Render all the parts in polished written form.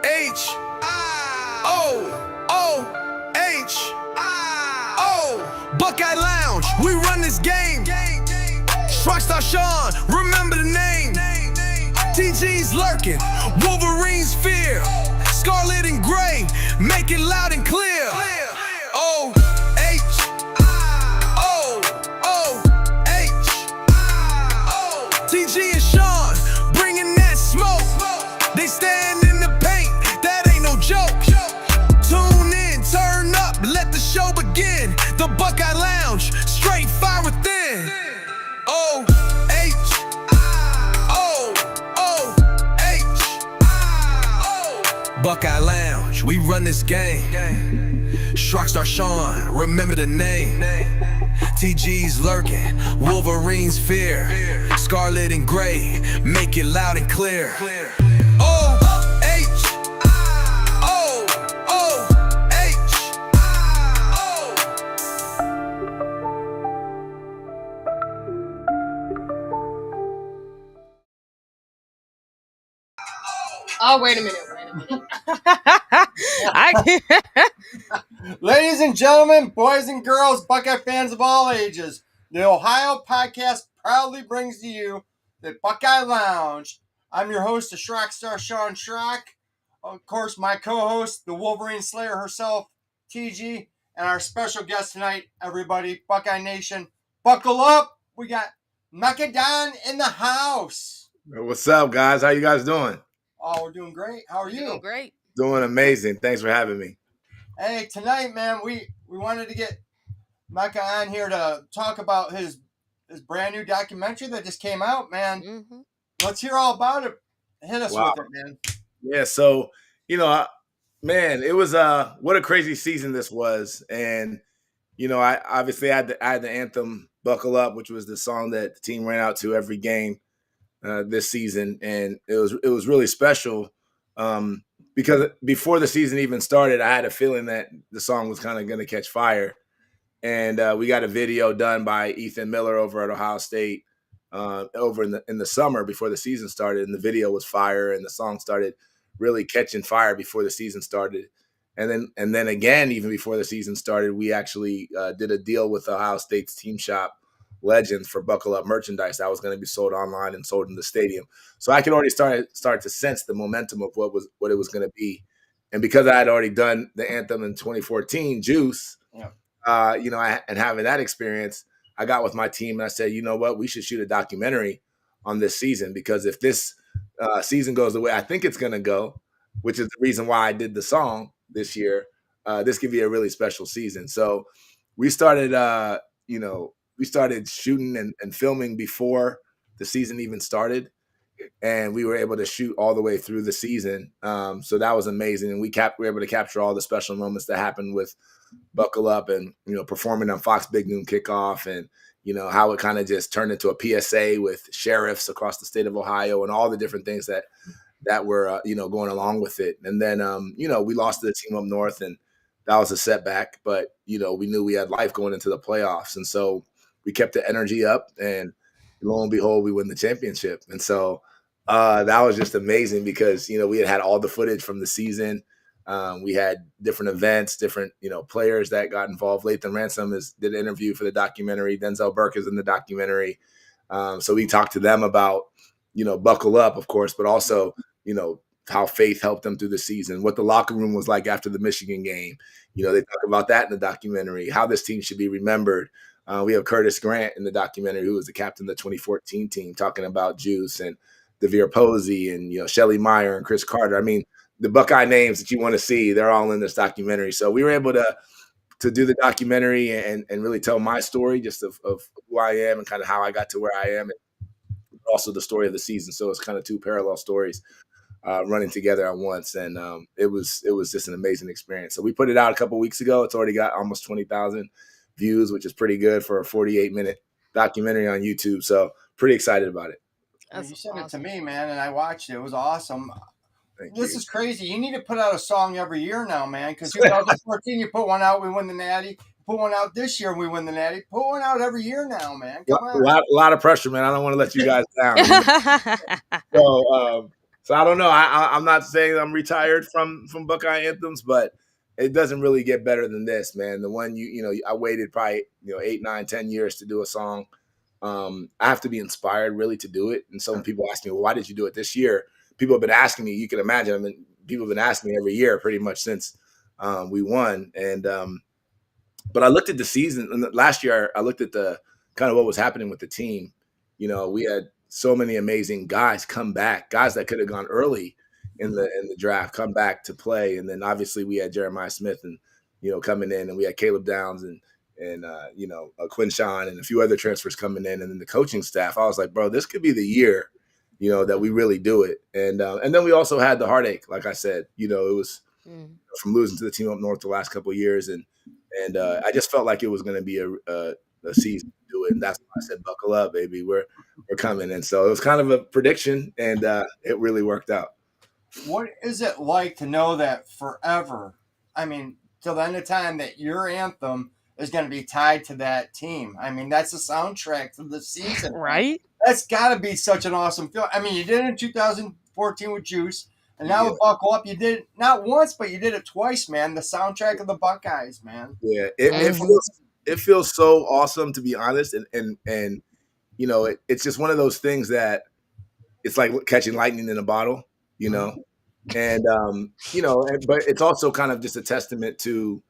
H O H O Buckeye Lounge, we run this game. Shrockstar Sean, remember the name. TG's lurking, Wolverine's fear. Scarlet and gray, make it loud and clear. O H O H TG and Sean, bringing that smoke. They stand in the paint, that ain't no joke. Tune in, turn up, let the show begin. The Buckeye Lounge, straight fire within. O H O H Buckeye Lounge, we run this game. Shrockstar Sean, remember the name. TG's lurking, Wolverine's fear. Scarlet and gray, make it loud and clear. O H O H Oh, wait a minute. Ladies and gentlemen, boys and girls, Buckeye fans of all ages, the Ohio podcast proudly brings to you the Buckeye Lounge. I'm your host, the Shrockstar Sean Schrock. Of course, my co-host, the Wolverine Slayer herself, TG, and our special guest tonight, everybody, Buckeye Nation. Buckle up. We got Macadon in the house. What's up, guys? How you guys doing? Oh, we're doing great. How are you? Doing great. Doing amazing. Thanks for having me. Hey, tonight, man, we wanted to get Micah on here to talk about his brand new documentary that just came out, man. Mm-hmm. Let's hear all about it. Hit us with it, man. Yeah, so, man, it was what a crazy season this was. And, I obviously had the anthem Buckle Up, which was the song that the team ran out to every game this season. And it was really special because before the season even started, I had a feeling that the song was kind of going to catch fire. And we got a video done by Ethan Miller over at Ohio State over in the summer before the season started. And the video was fire, and the song started really catching fire before the season started. And then again, even before the season started, we actually did a deal with Ohio State's Team Shop Legends for Buckle Up merchandise that was going to be sold online and sold in the stadium. So I could already start to sense the momentum of what it was going to be. And because I had already done the anthem in 2014, Juice, and having that experience, I got with my team and I said, you know what, we should shoot a documentary on this season, because if this season goes the way I think it's going to go, which is the reason why I did the song this year, this could be a really special season. So we started, shooting and filming before the season even started, and we were able to shoot all the way through the season. So that was amazing. And we were able to capture all the special moments that happened with Buckle Up and, performing on Fox Big Noon Kickoff, and, how it kind of just turned into a PSA with sheriffs across the state of Ohio and all the different things that were, going along with it. And then, we lost to the team up north, and that was a setback, but, we knew we had life going into the playoffs. And so we kept the energy up, and lo and behold, we win the championship. And so that was just amazing because, we had all the footage from the season. We had different events, different, players that got involved. Lathan Ransom did an interview for the documentary. Denzel Burke is in the documentary. So we talked to them about, Buckle Up, of course, but also, how faith helped them through the season, what the locker room was like after the Michigan game. They talk about that in the documentary, how this team should be remembered. We have Curtis Grant in the documentary, who was the captain of the 2014 team, talking about Juice and DeVere Posey and, Shelly Meyer and Chris Carter. I mean, the Buckeye names that you want to see, they're all in this documentary. So we were able to do the documentary and really tell my story just of who I am and kind of how I got to where I am, and also the story of the season. So it's kind of two parallel stories running together at once. And it was just an amazing experience. So we put it out a couple weeks ago. It's already got almost 20,000 views, which is pretty good for a 48-minute documentary on YouTube. So pretty excited about it. You sent it to me, man, and I watched it. It was awesome. This you. is crazy. You need to put out a song every year now, man, because 2014 you put one out, we win the Natty. Put one out this year, we win the Natty. Put one out every year now, man. Come on. A lot of pressure, man. I don't want to let you guys down. So I don't know. I'm not saying I'm retired from Buckeye anthems, but it doesn't really get better than this, man. The one I waited probably 8, 9, 10 years to do a song. I have to be inspired really to do it. And some people ask me, well, why did you do it this year? People have been asking me. You can imagine. I mean, people have been asking me every year pretty much since we won. And but I looked at the season and last year. I looked at the kind of what was happening with the team. We had so many amazing guys come back, guys that could have gone early in the draft, come back to play, and then obviously we had Jeremiah Smith and coming in, and we had Caleb Downs and Quinshawn and a few other transfers coming in, and then the coaching staff. I was like, bro, this could be the year, that we really do it, and then we also had the heartache, like I said, it was from losing to the team up north the last couple of years, and I just felt like it was going to be a season to do it, and that's why I said, buckle up, baby, we're coming. And so it was kind of a prediction, and it really worked out. What is it like to know that forever, I mean, till the end of time, that your anthem is going to be tied to that team? I mean, that's the soundtrack to the season. Right? That's got to be such an awesome feel. I mean, you did it in 2014 with Juice, and now with Buckle Up, you did it not once, but you did it twice, man. The soundtrack of the Buckeyes, man. Yeah, it feels so awesome, to be honest, and it's just one of those things that it's like catching lightning in a bottle, and but it's also kind of just a testament to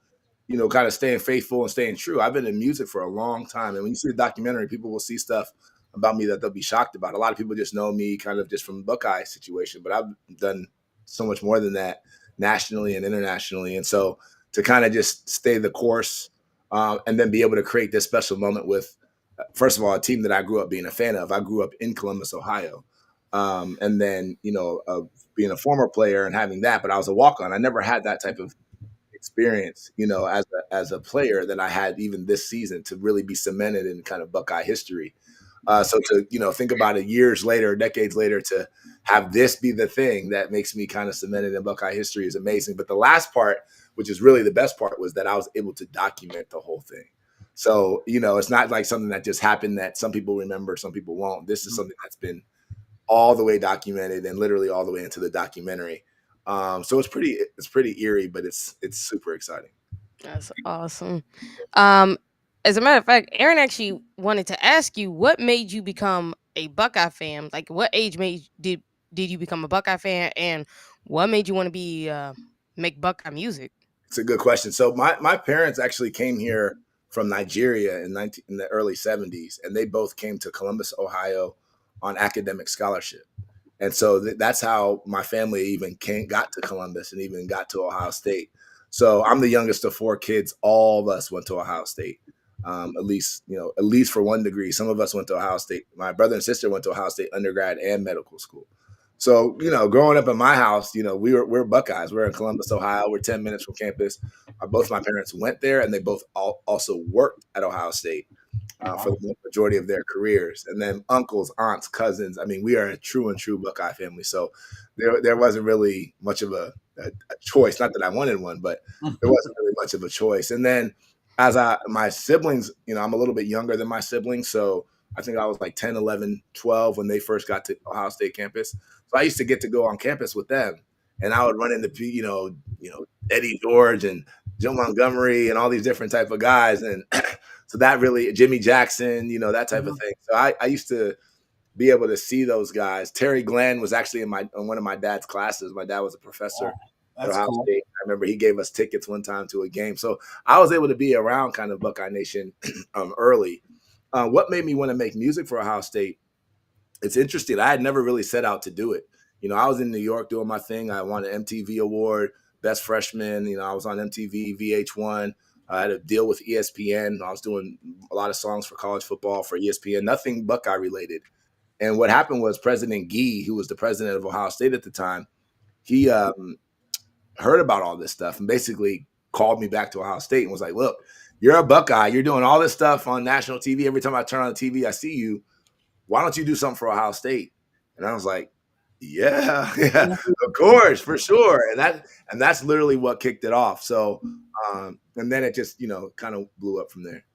kind of staying faithful and staying true. I've been in music for a long time, and when you see the documentary, people will see stuff about me that they'll be shocked about. A lot of people just know me kind of just from the Buckeye situation, but I've done so much more than that nationally and internationally. And so to kind of just stay the course, and then be able to create this special moment with, first of all, a team that I grew up being a fan of. I grew up in Columbus, Ohio. And then, being a former player and having that, but I was a walk-on. I never had that type of experience, as a player that I had even this season to really be cemented in kind of Buckeye history. So to, think about it years later, decades later, to have this be the thing that makes me kind of cemented in Buckeye history is amazing. But the last part, which is really the best part, was that I was able to document the whole thing. So, it's not like something that just happened that some people remember, some people won't. This is something that's been all the way documented and literally all the way into the documentary. So it's pretty eerie, but it's super exciting. That's awesome. As a matter of fact, Aaron actually wanted to ask you what made you become a Buckeye fan. Like, what age did you become a Buckeye fan, and what made you want to make Buckeye music? It's a good question. So my parents actually came here from Nigeria in the early 70s, and they both came to Columbus, Ohio, on academic scholarship. And so that's how my family even got to Columbus and even got to Ohio State. So I'm the youngest of 4 kids. All of us went to Ohio State, at least for one degree. Some of us went to Ohio State. My brother and sister went to Ohio State undergrad and medical school. So, growing up in my house, we're Buckeyes. We're in Columbus, Ohio. We're 10 minutes from campus. Both my parents went there, and they both also worked at Ohio State for the majority of their careers. And then uncles, aunts, cousins. I mean, we are a true Buckeye family. So there wasn't really much of a choice. Not that I wanted one, but there wasn't really much of a choice. And then my siblings, I'm a little bit younger than my siblings. So I think I was like 10, 11, 12 when they first got to Ohio State campus. So I used to get to go on campus with them. And I would run into, Eddie George and Joe Montgomery and all these different type of guys. And so that really, Jimmy Jackson, that type of thing. So I used to be able to see those guys. Terry Glenn was actually in one of my dad's classes. My dad was a professor at Ohio State. I remember he gave us tickets one time to a game. So I was able to be around kind of Buckeye Nation early. What made me want to make music for Ohio State? It's interesting. I had never really set out to do it. I was in New York doing my thing. I won an MTV award, best freshman. I was on MTV, VH1. I had a deal with ESPN. I was doing a lot of songs for college football for ESPN, nothing Buckeye related. And what happened was President Gee, who was the president of Ohio State at the time, he heard about all this stuff and basically called me back to Ohio State and was like, look, you're a Buckeye. You're doing all this stuff on national TV. Every time I turn on the TV, I see you. Why don't you do something for Ohio State? And I was like, yeah, of course, for sure. And that's literally what kicked it off. So, and then it just, kind of blew up from there.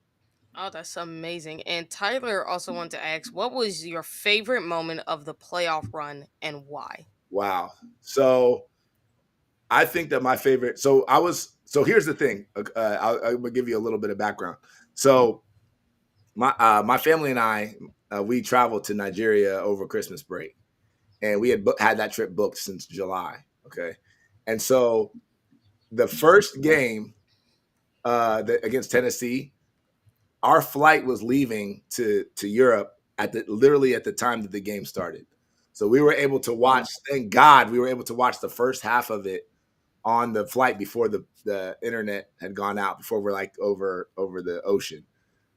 Oh, that's amazing. And Tyler also wanted to ask, what was your favorite moment of the playoff run and why? Wow. So I think that my favorite. So here's the thing. I'll give you a little bit of background. So my family and I we traveled to Nigeria over Christmas break, and we had that trip booked since July. Okay, and so the first game against Tennessee, our flight was leaving to Europe literally at the time that the game started. So we were able to watch. Thank God we were able to watch the first half of it on the flight before the internet had gone out, before we're like over the ocean.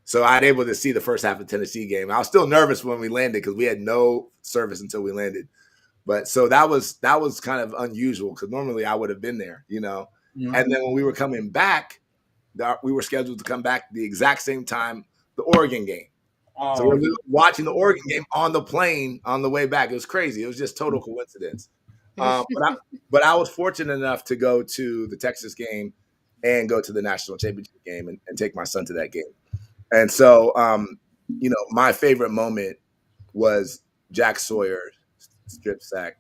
So I was able to see the first half of the Tennessee game. I was still nervous when we landed because we had no service until we landed. But so that was kind of unusual because normally I would have been there, you know. Mm-hmm. And then when we were coming back, we were scheduled to come back the exact same time the Oregon game. Oh. So we were watching the Oregon game on the plane on the way back. It was crazy. It was just total coincidence. But I was fortunate enough to go to the Texas game and go to the national championship game and take my son to that game. And so, you know, my favorite moment was Jack Sawyer's strip sack,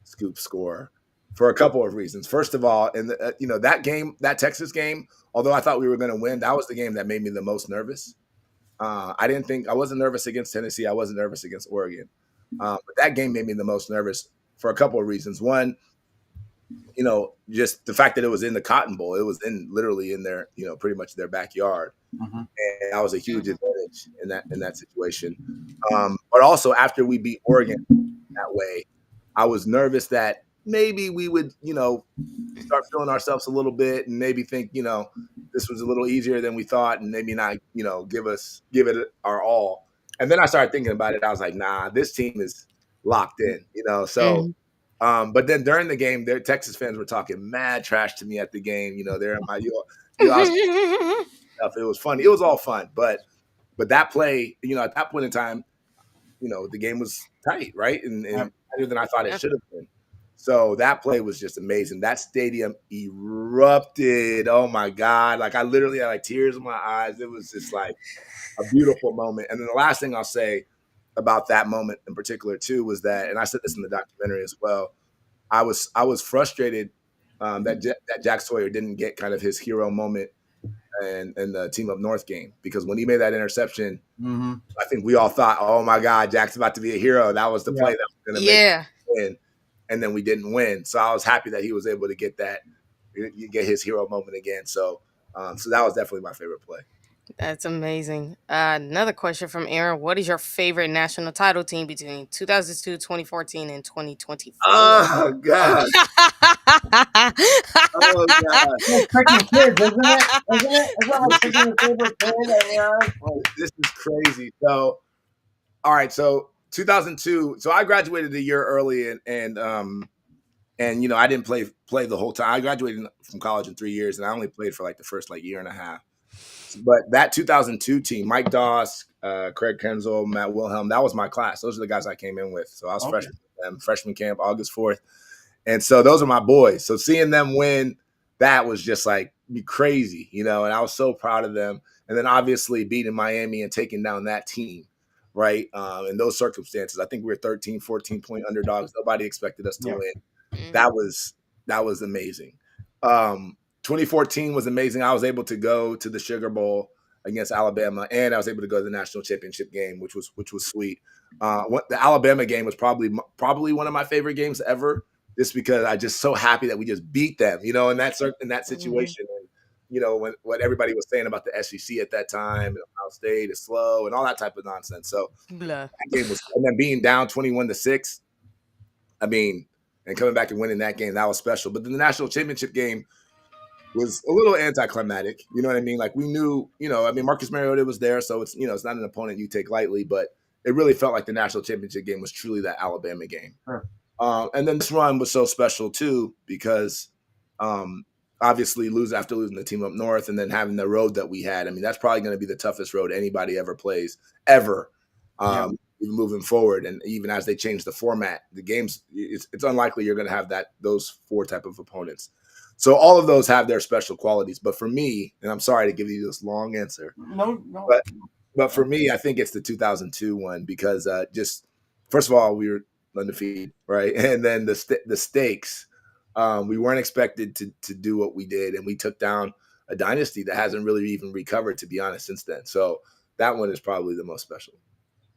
scoop score, for a couple of reasons. First of all, in the, you know, that game, that Texas game, although I thought we were going to win, that was the game that made me the most nervous. I wasn't nervous against Tennessee. I wasn't nervous against Oregon. But that game made me the most nervous for a couple of reasons. One, you know, just the fact that it was in the Cotton Bowl. It was literally in their, you know, pretty much their backyard. Mm-hmm. And that was a huge advantage in that situation. But also after we beat Oregon that way, I was nervous that maybe we would, you know, start feeling ourselves a little bit and maybe think, you know, this was a little easier than we thought and maybe not, you know, give it our all. And then I started thinking about it. I was like, nah, this team is locked in, you know. So, but then during the game, their Texas fans were talking mad trash to me at the game. You know, they're in my stuff. It was funny. It was all fun, but that play, you know, at that point in time, you know, the game was tight, right, and tighter than I thought it should have been. So that play was just amazing. That stadium erupted. Oh my God. Like I literally had like tears in my eyes. It was just like a beautiful moment. And then the last thing I'll say about that moment in particular too was that, and I said this in the documentary as well, I was frustrated that Jack Sawyer didn't get kind of his hero moment in the Team Up North game, because when he made that interception, I think we all thought, oh my God, Jack's about to be a hero. That was the play that was going to make win. And then we didn't win. So I was happy that he was able to get his hero moment again. So that was definitely my favorite play. That's amazing. Another question from Aaron. What is your favorite national title team between 2002, 2014, and 2024? Oh, God. Oh, God. It's freaking kids, isn't it? Isn't it? It's not like picking your favorite kid. This is crazy. So, all right. So 2002. So I graduated a year early and you know, I didn't play the whole time. I graduated from college in 3 years and I only played for like the first like year and a half. But that 2002 team, Mike Doss, Craig Kenzel, Matt Wilhelm, that was my class. Those are the guys I came in with. So I was freshman with them, freshman camp, August 4th. And so those are my boys. So seeing them win, that was just like crazy, you know, and I was so proud of them. And then obviously beating Miami and taking down that team, right? In those circumstances, I think we were 13, 14-point underdogs. Nobody expected us to win. That was amazing. 2014 was amazing. I was able to go to the Sugar Bowl against Alabama, and I was able to go to the national championship game, which was sweet. The Alabama game was probably one of my favorite games ever, just because I just so happy that we just beat them, you know, in that situation. And, you know, what everybody was saying about the SEC at that time, Ohio State is slow and all that type of nonsense. So that game was, and then being down 21-6, I mean, and coming back and winning that game, that was special. But then the national championship game was a little anticlimactic. You know what I mean? Like we knew, you know, I mean, Marcus Mariota was there, so it's, you know, it's not an opponent you take lightly, but it really felt like the national championship game was truly that Alabama game. Sure. And then this run was so special too, because obviously losing the Team Up North and then having the road that we had. I mean, that's probably going to be the toughest road anybody ever plays, ever. Even moving forward, and even as they change the format, the games, it's unlikely you're going to have those four type of opponents. So all of those have their special qualities. But for me, and I'm sorry to give you this long answer, no. But for me, I think it's the 2002 one, because just first of all, we were undefeated, right? And then the stakes, we weren't expected to do what we did, and we took down a dynasty that hasn't really even recovered, to be honest, since then. So that one is probably the most special.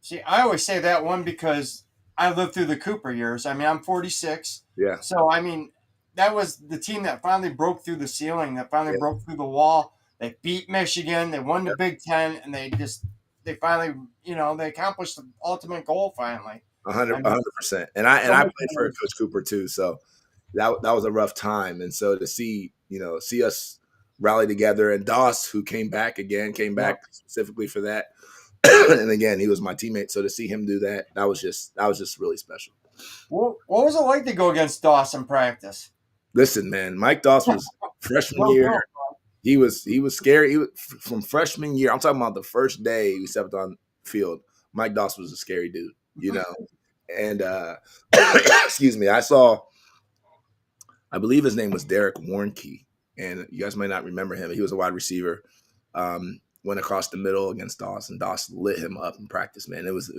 See, I always say that one because I lived through the Cooper years. I mean, I'm 46. Yeah. So, I mean, that was the team that finally broke through the ceiling, that finally broke through the wall. They beat Michigan. They won the Big Ten, and they finally, they accomplished the ultimate goal finally. 100%. And I played for Coach Cooper too, so that was a rough time. And so to see us rally together, and Doss, who came back specifically for that. And again, he was my teammate. So to see him do that, that was just really special. What was it like to go against Doss in practice? Listen, man, Mike Doss was freshman year. He was scary. From freshman year. I'm talking about the first day we stepped on field. Mike Doss was a scary dude, And excuse me, I believe his name was Derek Warnke, and you guys might not remember him. He was a wide receiver. Went across the middle against Doss, and Doss lit him up in practice, man. It was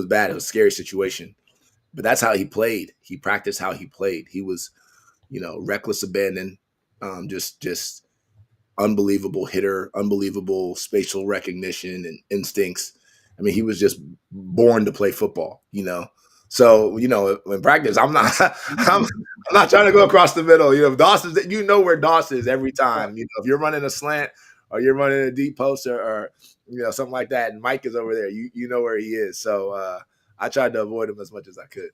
bad. It was a scary situation. But that's how he played. He practiced how he played. He was, reckless abandon, just unbelievable hitter, unbelievable spatial recognition and instincts. I mean, he was just born to play football, So, in practice, I'm not trying to go across the middle. Doss is, where Doss is every time. If you're running a slant or you're running a deep post or something like that, and Mike is over there, you know where he is. So I tried to avoid him as much as I could.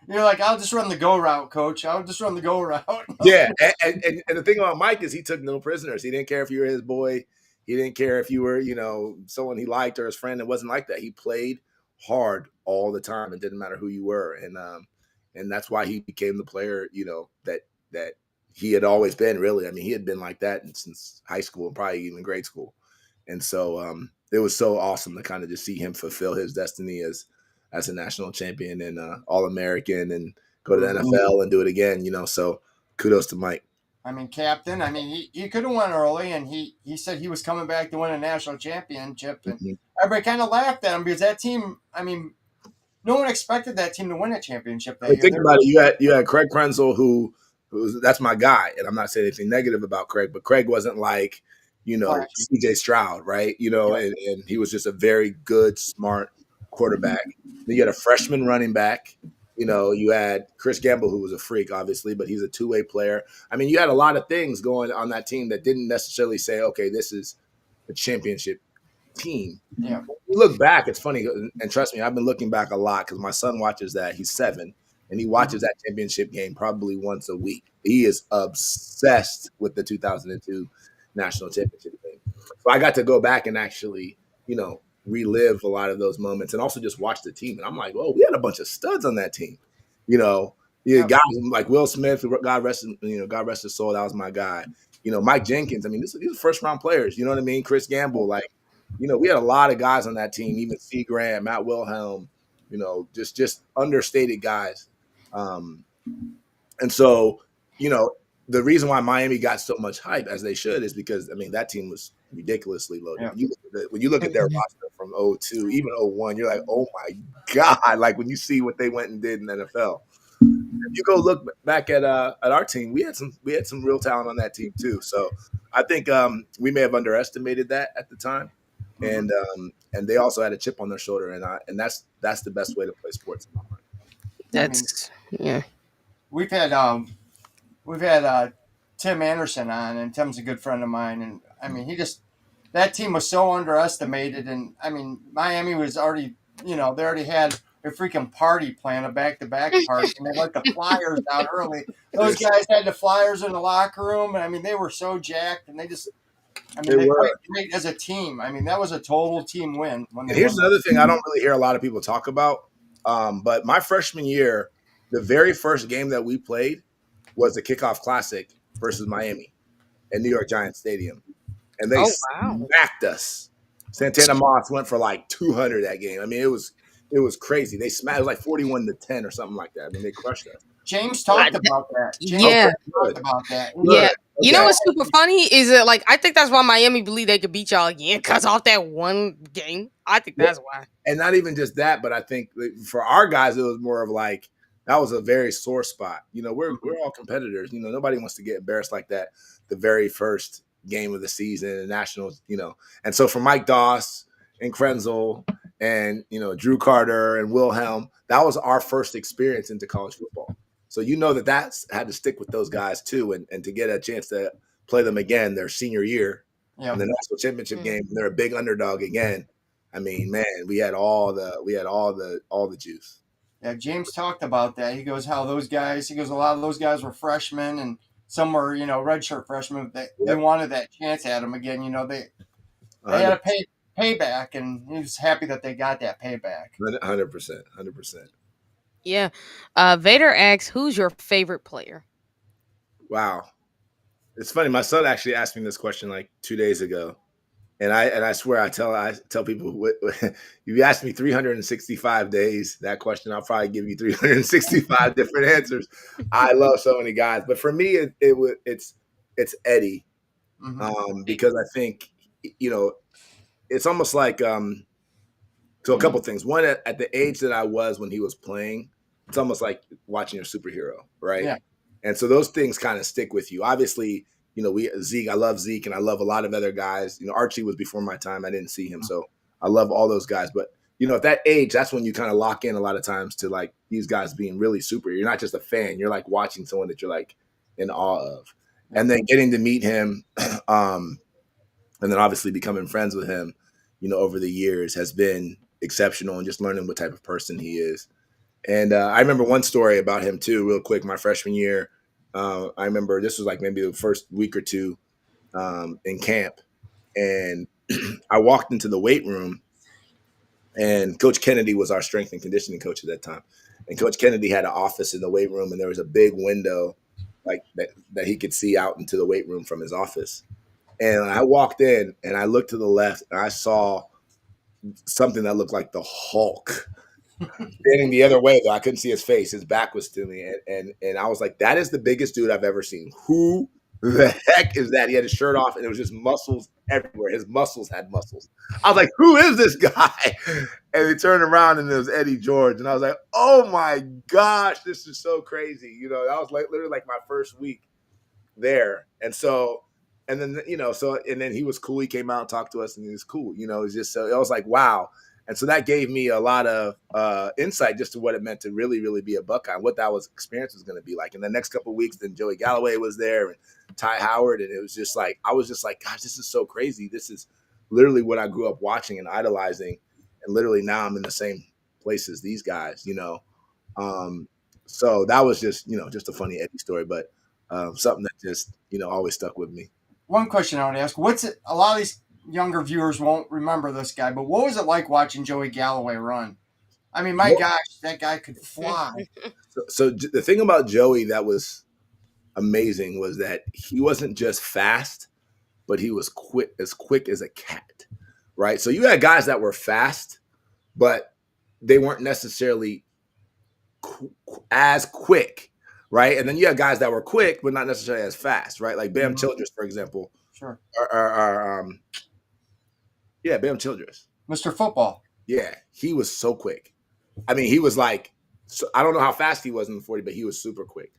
You're like, I'll just run the go route, coach. I'll just run the go route. Yeah, and the thing about Mike is he took no prisoners. He didn't care if you were his boy. He didn't care if you were, someone he liked or his friend. It wasn't like that. He played hard all the time. It didn't matter who you were, and that's why he became the player, that he had always been. Really, I mean, he had been like that since high school and probably even grade school. And so it was so awesome to kind of just see him fulfill his destiny as a national champion and All-American, and go to the NFL and do it again. So kudos to Mike. I mean, captain. I mean, he could have won early, and he said he was coming back to win a national championship, and everybody kind of laughed at him because that team. I mean, no one expected that team to win a championship that year. Think about it. You had Craig Krenzel, who that's my guy, and I'm not saying anything negative about Craig, but Craig wasn't like CJ Stroud, right? And he was just a very good, smart quarterback. Then you had a freshman running back. You had Chris Gamble, who was a freak, obviously, but he's a two-way player. I mean, you had a lot of things going on that team that didn't necessarily say, okay, this is a championship team. Yeah. When you look back, it's funny, and trust me, I've been looking back a lot because my son watches that. He's 7, and he watches that championship game probably once a week. He is obsessed with the 2002 national championship game. So I got to go back and actually, relive a lot of those moments, and also just watch the team. And I'm like, oh, we had a bunch of studs on that team. Guys like Will Smith, God rest his soul, that was my guy. Mike Jenkins. I mean, these are first round players. You know what I mean? Chris Gamble. Like, we had a lot of guys on that team. Even C. Graham, Matt Wilhelm. Just understated guys. And so, the reason why Miami got so much hype, as they should, is because, I mean, that team was ridiculously loaded. Yeah. When you look at their roster from 2002, even 2001, you're like, oh my God. Like, when you see what they went and did in the NFL. If you go look back at our team, we had some real talent on that team too. So I think we may have underestimated that at the time. And they also had a chip on their shoulder, and that's the best way to play sports in my mind. That's yeah. We've had Tim Anderson on, and Tim's a good friend of mine, and I mean, that team was so underestimated, and I mean, Miami was already, they already had a freaking party planned, a back-to-back party, and they let the Flyers out early. Those guys had the Flyers in the locker room, and I mean, they were so jacked, and they played great as a team. I mean, that was a total team win. Here's another thing I don't really hear a lot of people talk about, but my freshman year, the very first game that we played was the Kickoff Classic versus Miami at New York Giants Stadium. And they smacked us. Santana Moss went for like 200 that game. I mean, it was crazy. They smacked. It was like 41-10 or something like that. I mean, they crushed us. James talked about that. Talked about that. Yeah. You know what's super funny is that, like, I think that's why Miami believed they could beat y'all again, because off that one game. I think that's why. And not even just that, but I think for our guys, it was more of like that was a very sore spot. We're all competitors. Nobody wants to get embarrassed like that the very first game of the season and nationals. And so for Mike Doss and Krenzel and Drew Carter and Wilhelm, that was our first experience into college football. So that's had to stick with those guys too, and to get a chance to play them again their senior year in the national championship game, and they're a big underdog again. I mean, man, we had all the juice. Yeah, James talked about that. He goes, a lot of those guys were freshmen and some were, redshirt freshmen. They wanted that chance at him again. They had a payback, and he was happy that they got that payback. 100%. Yeah. Vader asks, who's your favorite player? Wow. It's funny. My son actually asked me this question like 2 days ago. And I swear I tell people if you ask me 365 days that question, I'll probably give you 365 different answers. I love so many guys, but for me it's Eddie, because I think it's almost like so a couple things. One, at the age that I was when he was playing, it's almost like watching a superhero, right? Yeah. And so those things kind of stick with you. Obviously, Zeke, I love Zeke, and I love a lot of other guys. Archie was before my time. I didn't see him, so I love all those guys. But, at that age, that's when you kind of lock in a lot of times to, like, these guys being really super. You're not just a fan. You're, like, watching someone that you're, like, in awe of. And then getting to meet him and then obviously becoming friends with him, over the years has been exceptional, and just learning what type of person he is. And I remember one story about him, too, real quick, my freshman year. I remember this was like maybe the first week or two in camp, and I walked into the weight room, and Coach Kennedy was our strength and conditioning coach at that time. And Coach Kennedy had an office in the weight room, and there was a big window like that he could see out into the weight room from his office. And I walked in, and I looked to the left, and I saw something that looked like the Hulk. Standing the other way, though, I couldn't see his face. His back was to me, and I was like, "That is the biggest dude I've ever seen. Who the heck is that?" He had his shirt off, and it was just muscles everywhere. His muscles had muscles. I was like, "Who is this guy?" And he turned around, and it was Eddie George, and I was like, "Oh my gosh, this is so crazy!" That was literally like my first week there, and then he was cool. He came out and talked to us, and he was cool. It was just so I was like, wow. And so that gave me a lot of insight just to what it meant to really, really be a Buckeye, what that experience was going to be like. And the next couple of weeks, then Joey Galloway was there and Ty Howard. And it was just like, I was just like, gosh, this is so crazy. This is literally what I grew up watching and idolizing. And literally now I'm in the same place as these guys, So that was just a funny Eddie story, but something that just, always stuck with me. One question I want to ask, a lot of these younger viewers won't remember this guy, but what was it like watching Joey Galloway run? I mean, my gosh, that guy could fly. So the thing about Joey that was amazing was that he wasn't just fast, but he was quick as a cat, right? So you had guys that were fast, but they weren't necessarily as quick, right? And then you had guys that were quick, but not necessarily as fast, right? Like Bam Childress, for example. Sure. Bam Childress. Mr. Football. Yeah, he was so quick. I mean, he was like, I don't know how fast he was in the 40, but he was super quick.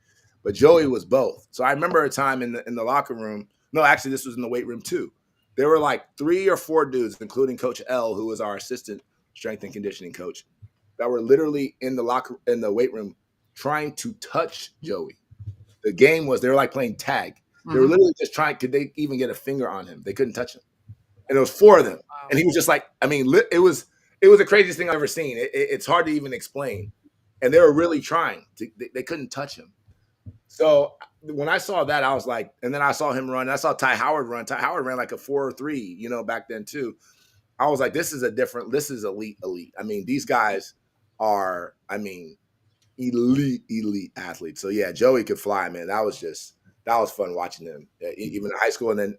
But Joey was both. So I remember a time in the locker room. No, actually, this was in the weight room too. There were like 3 or 4 dudes, including Coach L, who was our assistant strength and conditioning coach, that were literally in the weight room trying to touch Joey. The game was, they were like playing tag. They were literally just trying, could they even get a finger on him? They couldn't touch him. And it was 4 of them. And he was just like, I mean, it was the craziest thing I've ever seen. It's hard to even explain. And they were really trying. They couldn't touch him. So when I saw that, I was like, and then I saw him run. I saw Ty Howard run. Ty Howard ran like a 4.3, back then too. I was like, this is elite. I mean, these guys are, elite athletes. So yeah, Joey could fly, man. That was fun watching him. Even in high school, and then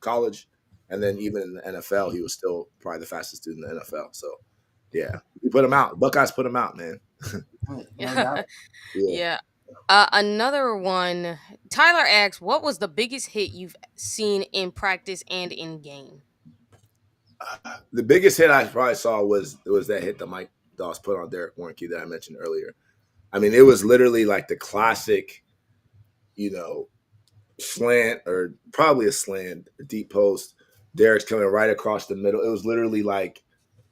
college, and then even in the NFL, he was still probably the fastest dude in the NFL. So yeah, we put him out. Buckeyes put him out, man. Yeah. Another one, Tyler asks, what was the biggest hit you've seen in practice and in game? The biggest hit I probably saw was that hit that Mike Doss put on Derek Warnke that I mentioned earlier. I mean, it was literally like the classic, you know, slant or probably a slant, a deep post. Derek's coming right across the middle. It was literally like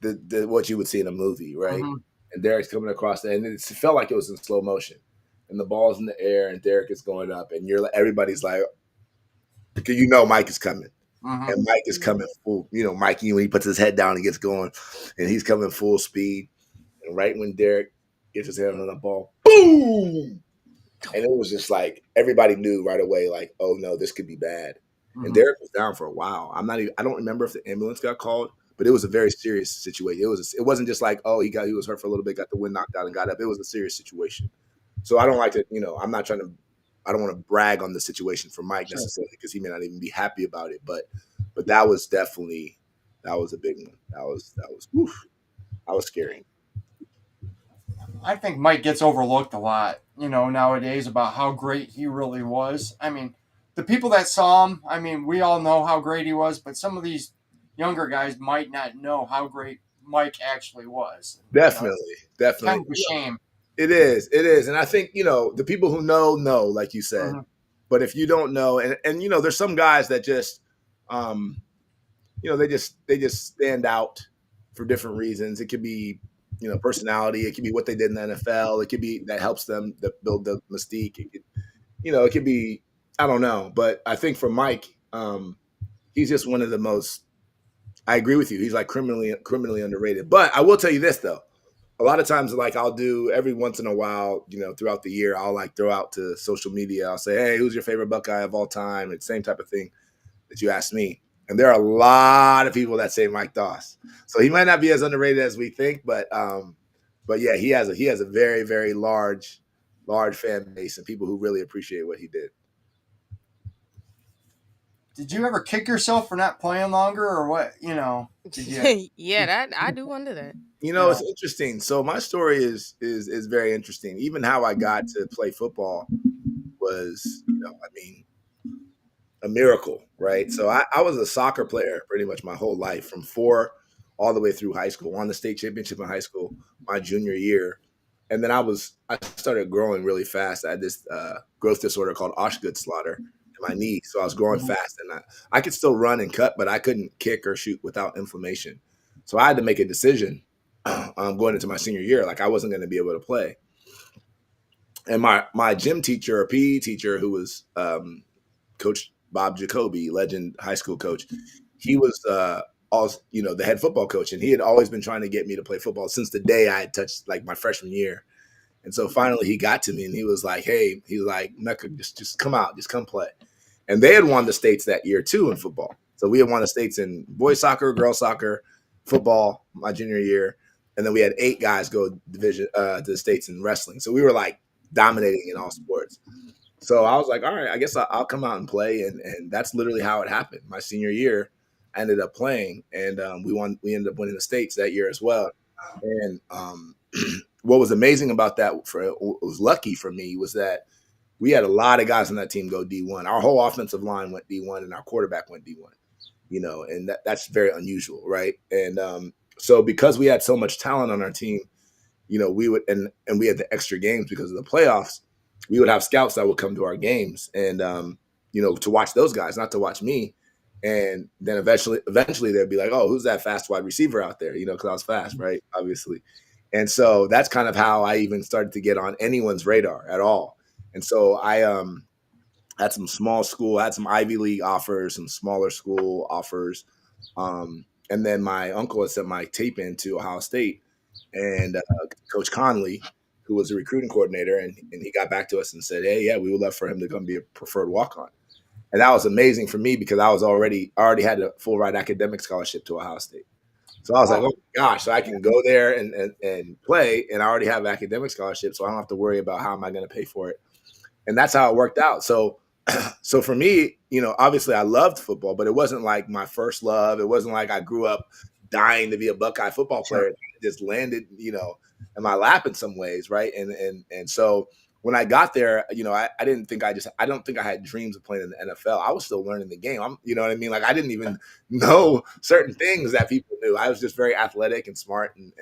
the what you would see in a movie, right? Mm-hmm. And Derek's coming across, and it felt like it was in slow motion. And the ball's in the air, and Derek is going up, and everybody's like, because Mike is coming. Mm-hmm. And Mike is coming full, Mikey, when he puts his head down and gets going, and he's coming full speed. And right when Derek gets his hand on the ball, boom! And it was just like everybody knew right away, like, oh no, this could be bad. Mm-hmm. And Derek was down for a while. I don't remember if the ambulance got called, but it was a very serious situation. It wasn't just like, oh, he was hurt for a little bit, got the wind knocked out and got up. It was a serious situation. So I don't like to, I don't want to brag on the situation for Mike necessarily because he may not even be happy about it. But that was a big one. That was scary. I think Mike gets overlooked a lot, nowadays about how great he really was. I mean, the people that saw him, I mean, we all know how great he was, but some of these younger guys might not know how great Mike actually was. Definitely. It's kind of a shame. It is. And I think, the people who know, like you said. Mm-hmm. But if you don't know, and there's some guys that just, they just stand out for different reasons. It could be, personality. It could be what they did in the NFL. It could be that helps them build the mystique. It could be, I don't know. But I think for Mike, he's just one of the most, I agree with you. He's like criminally underrated. But I will tell you this, though. A lot of times, like I'll do every once in a while, throughout the year, I'll like throw out to social media. I'll say, hey, who's your favorite Buckeye of all time? It's the same type of thing that you asked me. And there are a lot of people that say Mike Doss. So he might not be as underrated as we think, but yeah, he has a very, very large fan base and people who really appreciate what he did. Did you ever kick yourself for not playing longer or what? Yeah, I do wonder that. It's interesting. So my story is very interesting. Even how I got to play football was, a miracle, right? So I was a soccer player pretty much my whole life, from 4 all the way through high school. Won the state championship in high school my junior year. And then I started growing really fast. I had this growth disorder called Osgood-Schlatter in my knee. So I was growing fast, and I could still run and cut, but I couldn't kick or shoot without inflammation. So I had to make a decision going into my senior year. Like I wasn't going to be able to play. And my gym teacher or PE teacher, who was Coach Bob Jacoby, legend high school coach, he was also, the head football coach, and he had always been trying to get me to play football since the day I had touched like my freshman year. And so finally he got to me and he was like, hey, he's like, Mecca, just come out, just come play. And they had won the states that year too in football. So we had won the states in boys soccer, girls soccer, football my junior year. And then we had 8 guys go division to the states in wrestling. So we were like dominating in all sports. So I was like, all right, I guess I'll come out and play. And that's literally how it happened. My senior year, I ended up playing, and we ended up winning the states that year as well. And what was amazing about that, what was lucky for me, was that we had a lot of guys on that team go D1. Our whole offensive line went D1, and our quarterback went D1. And that's very unusual, right? And so because we had so much talent on our team, we would and we had the extra games because of the playoffs. We would have scouts that would come to our games and to watch those guys, not to watch me. And then eventually they'd be like, oh, who's that fast wide receiver out there? Because I was fast, right? Obviously. And so that's kind of how I even started to get on anyone's radar at all. And so I had some small school, I had some Ivy League offers, some smaller school offers. And then my uncle had sent my tape in to Ohio State, and Coach Conley, who was a recruiting coordinator, and he got back to us and said, hey, yeah, we would love for him to come be a preferred walk-on. And that was amazing for me because I already had a full ride academic scholarship to Ohio State. So I was like, oh my gosh, so I can go there and play, and I already have academic scholarship, so I don't have to worry about how am I going to pay for it. And that's how it worked out. So for me, obviously I loved football, but it wasn't like my first love. It wasn't like I grew up dying to be a Buckeye football player. It just landed, in my lap in some ways, right? And so when I got there, I didn't think I don't think I had dreams of playing in the NFL. I was still learning the game. You know what I mean? Like I didn't even know certain things that people knew. I was just very athletic and smart and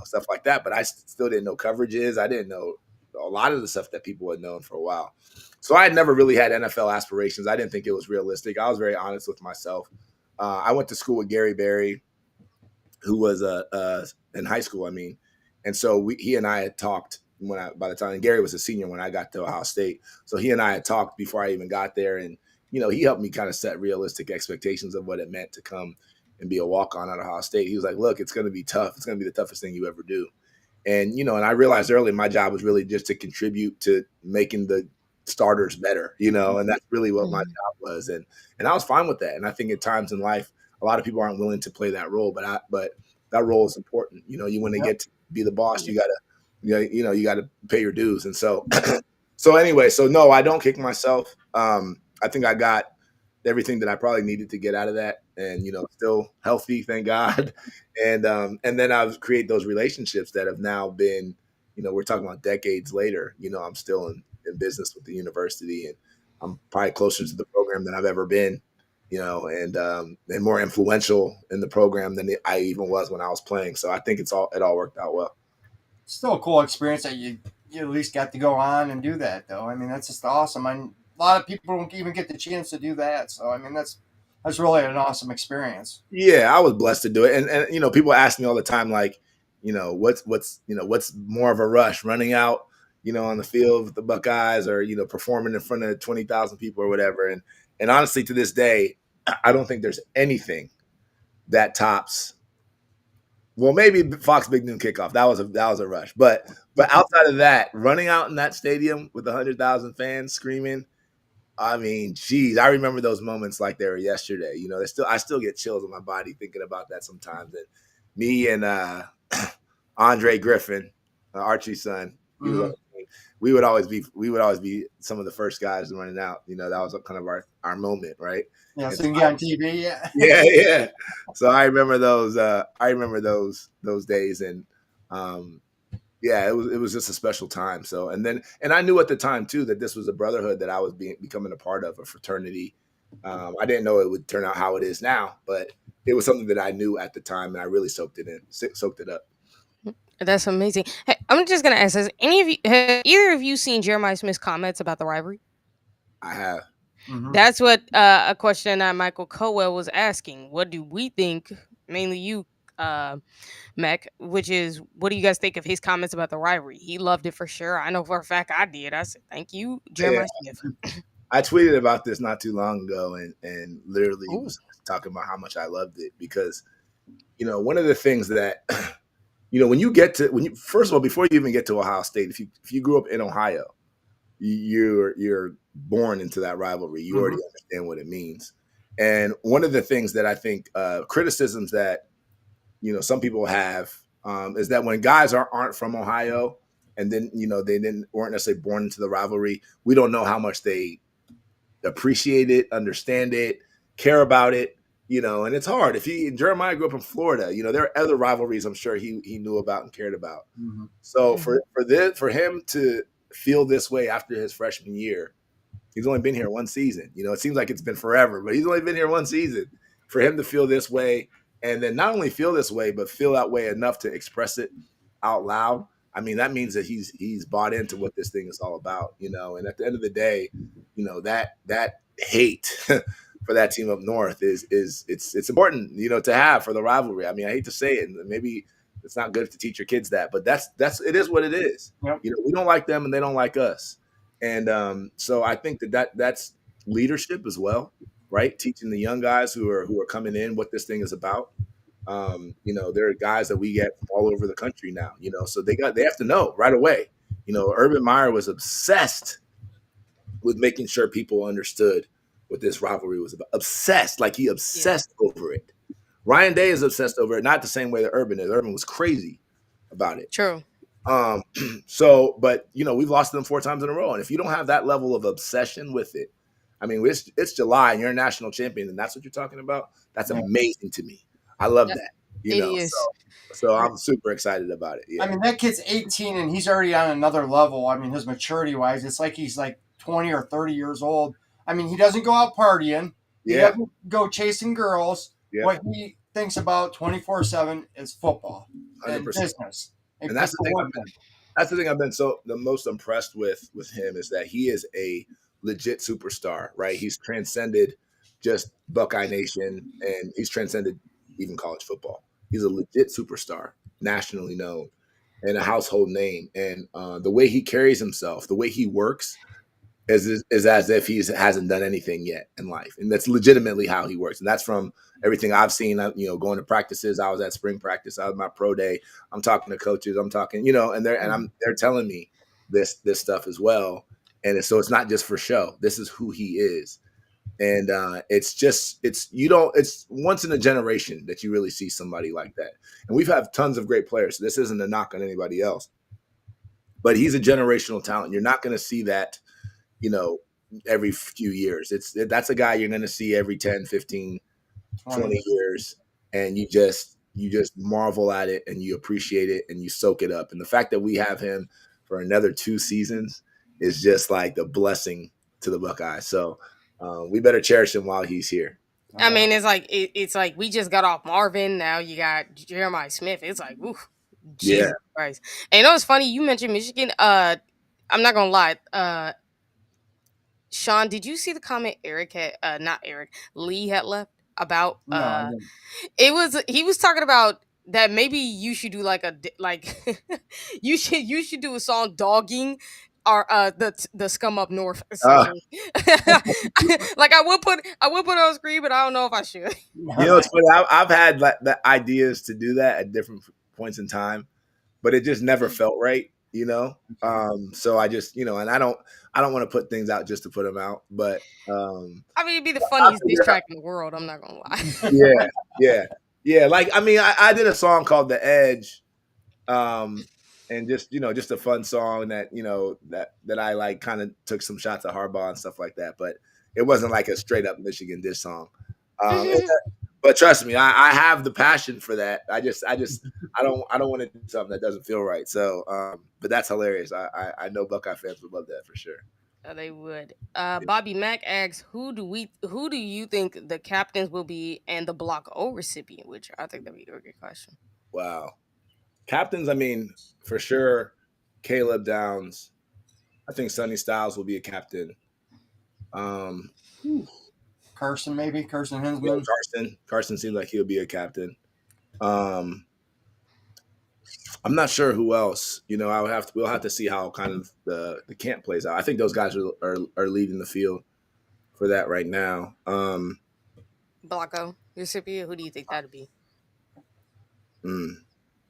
stuff like that. But I still didn't know coverages. I didn't know a lot of the stuff that people had known for a while. So I had never really had NFL aspirations. I didn't think it was realistic. I was very honest with myself. I went to school with Gary Berry, who was in high school. I mean, and so he and I had talked by the time Gary was a senior when I got to Ohio State. So he and I had talked before I even got there, and he helped me kind of set realistic expectations of what it meant to come and be a walk-on at Ohio State. He was like, "Look, it's going to be tough. It's going to be the toughest thing you ever do." And and I realized early my job was really just to contribute to making the starters better, and that's really what my job was. And I was fine with that. And I think at times in life, a lot of people aren't willing to play that role, but that role is important. You when they get to be the boss, you gotta you gotta pay your dues. And so anyway, so no, I don't kick myself. I think I got everything that I probably needed to get out of that, and still healthy, thank God. And then I've created those relationships that have now been, we're talking about decades later. I'm still in business with the university, and I'm probably closer to the program than I've ever been, and more influential in the program than I even was when I was playing. So I think it all worked out well. It's still a cool experience that you at least got to go on and do that, though. I mean, that's just awesome. A lot of people don't even get the chance to do that. So I mean, that's really an awesome experience. Yeah, I was blessed to do it, and people ask me all the time, like, what's more of a rush, running out, on the field with the Buckeyes, or performing in front of 20,000 people or whatever. And honestly, to this day, I don't think there's anything that tops. Well, maybe Fox Big Noon Kickoff. That was a rush, but outside of that, running out in that stadium with 100,000 fans screaming. I mean, geez, I remember those moments like they were yesterday. I still get chills in my body thinking about that sometimes. And me and Andre Griffin, Archie's son, we would always be some of the first guys running out. That was kind of our moment, right? Yeah, so you can get on TV. Yeah. Yeah. So I remember those. Those days, and yeah, it was just a special time. So and I knew at the time too that this was a brotherhood that I was becoming a part of, a fraternity. I didn't know it would turn out how it is now, but it was something that I knew at the time, and I really soaked it up. That's amazing. Hey, I'm just gonna ask: have either of you seen Jeremiah Smith's comments about the rivalry? I have. Mm-hmm. That's what a question that Michael Cowell was asking. What do we think? Mainly you, Mac. Which is, what do you guys think of his comments about the rivalry? He loved it for sure. I know for a fact I did. I said, "Thank you, Jeremiah Smith." I tweeted about this not too long ago, and literally was talking about how much I loved it, because one of the things that first of all, before you even get to Ohio State, if you grew up in Ohio, you're born into that rivalry. You already understand what it means. And one of the things that I think criticisms that some people have is that when guys aren't from Ohio, and then they weren't necessarily born into the rivalry, we don't know how much they appreciate it, understand it, care about it. And it's hard. Jeremiah grew up in Florida, there are other rivalries I'm sure he knew about and cared about. Mm-hmm. So for him to feel this way after his freshman year, he's only been here one season. It seems like it's been forever, but he's only been here one season. For him to feel this way, and then not only feel this way, but feel that way enough to express it out loud, I mean, that means that he's bought into what this thing is all about, And at the end of the day, that hate for that team up north it's important, to have for the rivalry. I mean, I hate to say it, and maybe it's not good to teach your kids that, but it is what it is. Yep. We don't like them, and they don't like us. And so I think that's leadership as well, right? Teaching the young guys who are coming in what this thing is about. There are guys that we get from all over the country now, so they have to know right away. Urban Meyer was obsessed with making sure people understood what this rivalry was about. Obsessed, like he obsessed over it. Ryan Day is obsessed over it, not the same way that Urban is. Urban was crazy about it. True. So, but we've lost them 4 times in a row, and if you don't have that level of obsession with it, I mean, it's July and you're a national champion, and that's what you're talking about. That's amazing to me. I love that. You It know, is. so I'm super excited about it. Yeah. I mean, that kid's 18 and he's already on another level. I mean, his maturity wise, it's like he's like 20 or 30 years old. I mean, he doesn't go out partying. He Yeah. doesn't go chasing girls. Yeah. What he thinks about 24/7 is football and 100%. business. And that's the thing. That's the thing I've been the most impressed with him is that he is a legit superstar, right? He's transcended just Buckeye Nation, and he's transcended even college football. He's a legit superstar, nationally known, and a household name. And the way he carries himself, the way he works, is as if he hasn't done anything yet in life, and that's legitimately how he works. And that's from everything I've seen. Going to practices. I was at spring practice. I was my pro day. I'm talking to coaches. I'm talking, and they're telling me this stuff as well. And so it's not just for show. This is who he is, and it's once in a generation that you really see somebody like that. And we've had tons of great players. So this isn't a knock on anybody else, but he's a generational talent. You're not going to see that every few years. That's a guy you're going to see every 10, 15, 20 years. And you just marvel at it and you appreciate it and you soak it up. And the fact that we have him for another 2 seasons is just like the blessing to the Buckeyes. So we better cherish him while he's here. I mean, it's like we just got off Marvin. Now you got Jeremiah Smith. It's like, oof, Jesus Christ. And it's funny you mentioned Michigan. I'm not gonna lie. Sean, did you see the comment Eric had? Not Eric. Lee had left about. He was talking about that maybe you should do you should do a song dogging our the scum up north essentially. Like I would put it on screen, but I don't know if I should. It's funny. I've had the ideas to do that at different points in time, but it just never felt right. So I just and I don't want to put things out just to put them out, but I mean, it'd be the funniest diss track in the world. I'm not gonna lie. Yeah. Like I did a song called "The Edge," and just a fun song that that I like kind of took some shots at Harbaugh and stuff like that, but it wasn't like a straight up Michigan diss song. But trust me, I have the passion for that. I don't want to do something that doesn't feel right. So, but that's hilarious. I know Buckeye fans would love that for sure. Oh, they would. Bobby Mack asks, who do you think the captains will be and the Block O recipient? Which I think that'd be a good question. Wow, captains. I mean, for sure, Caleb Downs. I think Sonny Styles will be a captain. Carson Hinsman. Carson seems like he'll be a captain. I'm not sure who else. We'll have to see how kind of the camp plays out. I think those guys are leading the field for that right now. Blocko, recipient. Who do you think that'd be?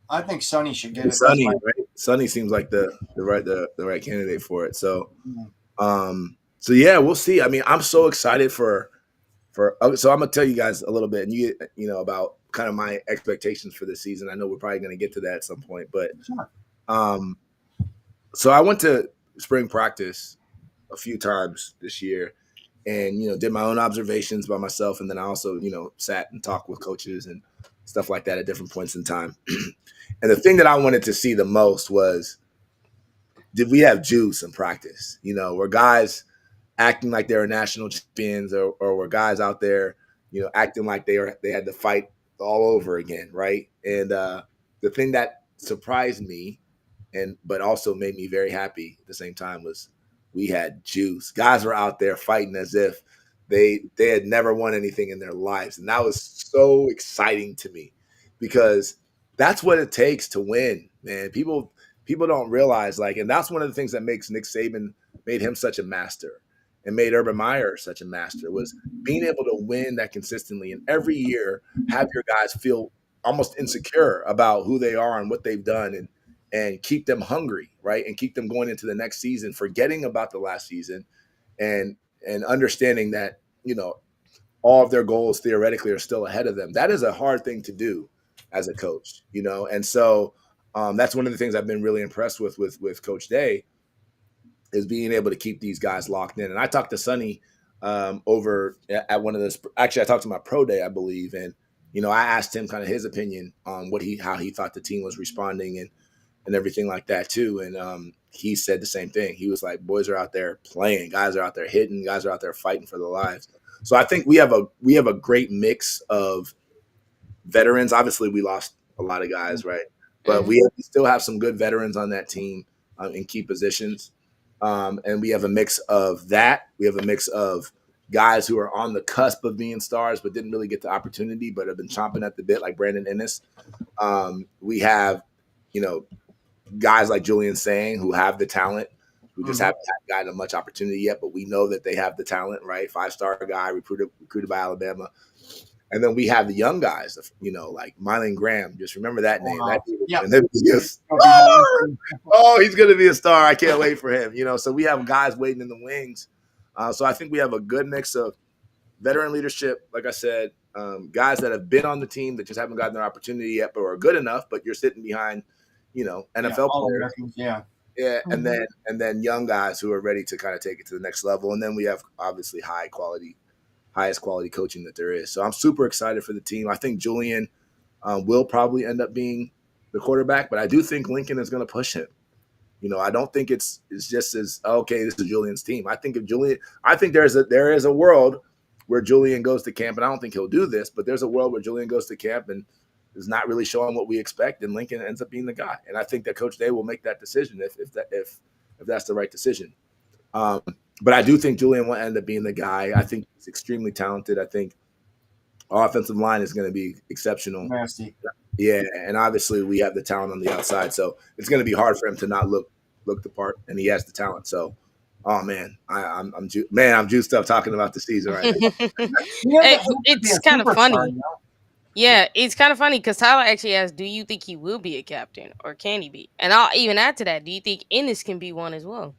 I think Sonny should get it. Sonny, right? Sonny seems like the right candidate for it. So, so yeah, we'll see. I mean, I'm so excited so I'm gonna tell you guys a little bit, and about kind of my expectations for this season. I know we're probably gonna get to that at some point, but so I went to spring practice a few times this year, and did my own observations by myself, and then I also sat and talked with coaches and stuff like that at different points in time. And the thing that I wanted to see the most was, did we have juice in practice? Were guys acting like they were national champions, or were guys out there, acting like they had to fight all over again, right? And the thing that surprised me, but also made me very happy at the same time, was we had juice. Guys were out there fighting as if they had never won anything in their lives, and that was so exciting to me, because that's what it takes to win, man. People don't realize, and that's one of the things that makes Nick Saban made him such a master, and made Urban Meyer such a master, was being able to win that consistently, and every year have your guys feel almost insecure about who they are and what they've done, and keep them hungry, right? And keep them going into the next season, forgetting about the last season, and understanding that, all of their goals theoretically are still ahead of them. That is a hard thing to do as a coach, And so that's one of the things I've been really impressed with Coach Day, is being able to keep these guys locked in. And I talked to Sonny over at one of those. Actually, I talked to my pro day, I believe, and I asked him kind of his opinion on how he thought the team was responding and everything like that too. And he said the same thing. He was like, boys are out there playing, guys are out there hitting, guys are out there fighting for their lives. So I think we have a great mix of veterans. Obviously, we lost a lot of guys, right? But we still have some good veterans on that team in key positions. And we have a mix of that. We have a mix of guys who are on the cusp of being stars but didn't really get the opportunity but have been chomping at the bit, like Brandon Ennis. We have, guys like Julian Sang who have the talent, who just haven't gotten much opportunity yet, but we know that they have the talent, right? 5-star guy recruited by Alabama. And then we have the young guys, like Mylan Graham. Just remember that name. That he's going to be a star. I can't wait for him. So we have guys waiting in the wings. So I think we have a good mix of veteran leadership, like I said, guys that have been on the team that just haven't gotten their opportunity yet, but are good enough. But you're sitting behind, NFL players. Yeah, and then young guys who are ready to kind of take it to the next level. And then we have obviously highest quality coaching that there is. So I'm super excited for the team. I think Julian will probably end up being the quarterback, but I do think Lincoln is going to push him. I don't think it's just as okay. This is Julian's team. I think there is a world where Julian goes to camp, and I don't think he'll do this, but there's a world where Julian goes to camp and is not really showing what we expect, and Lincoln ends up being the guy. And I think that Coach Day will make that decision if that's the right decision. But I do think Julian will end up being the guy. I think he's extremely talented. I think our offensive line is going to be exceptional. Nasty. Yeah, and obviously we have the talent on the outside, so it's going to be hard for him to not look the part, and he has the talent. So, oh man, I'm juiced up talking about the season right now. It's kind of funny. Yeah, it's kind of funny because Tyler actually asked, do you think he will be a captain or can he be? And I'll even add to that, do you think Ennis can be one as well?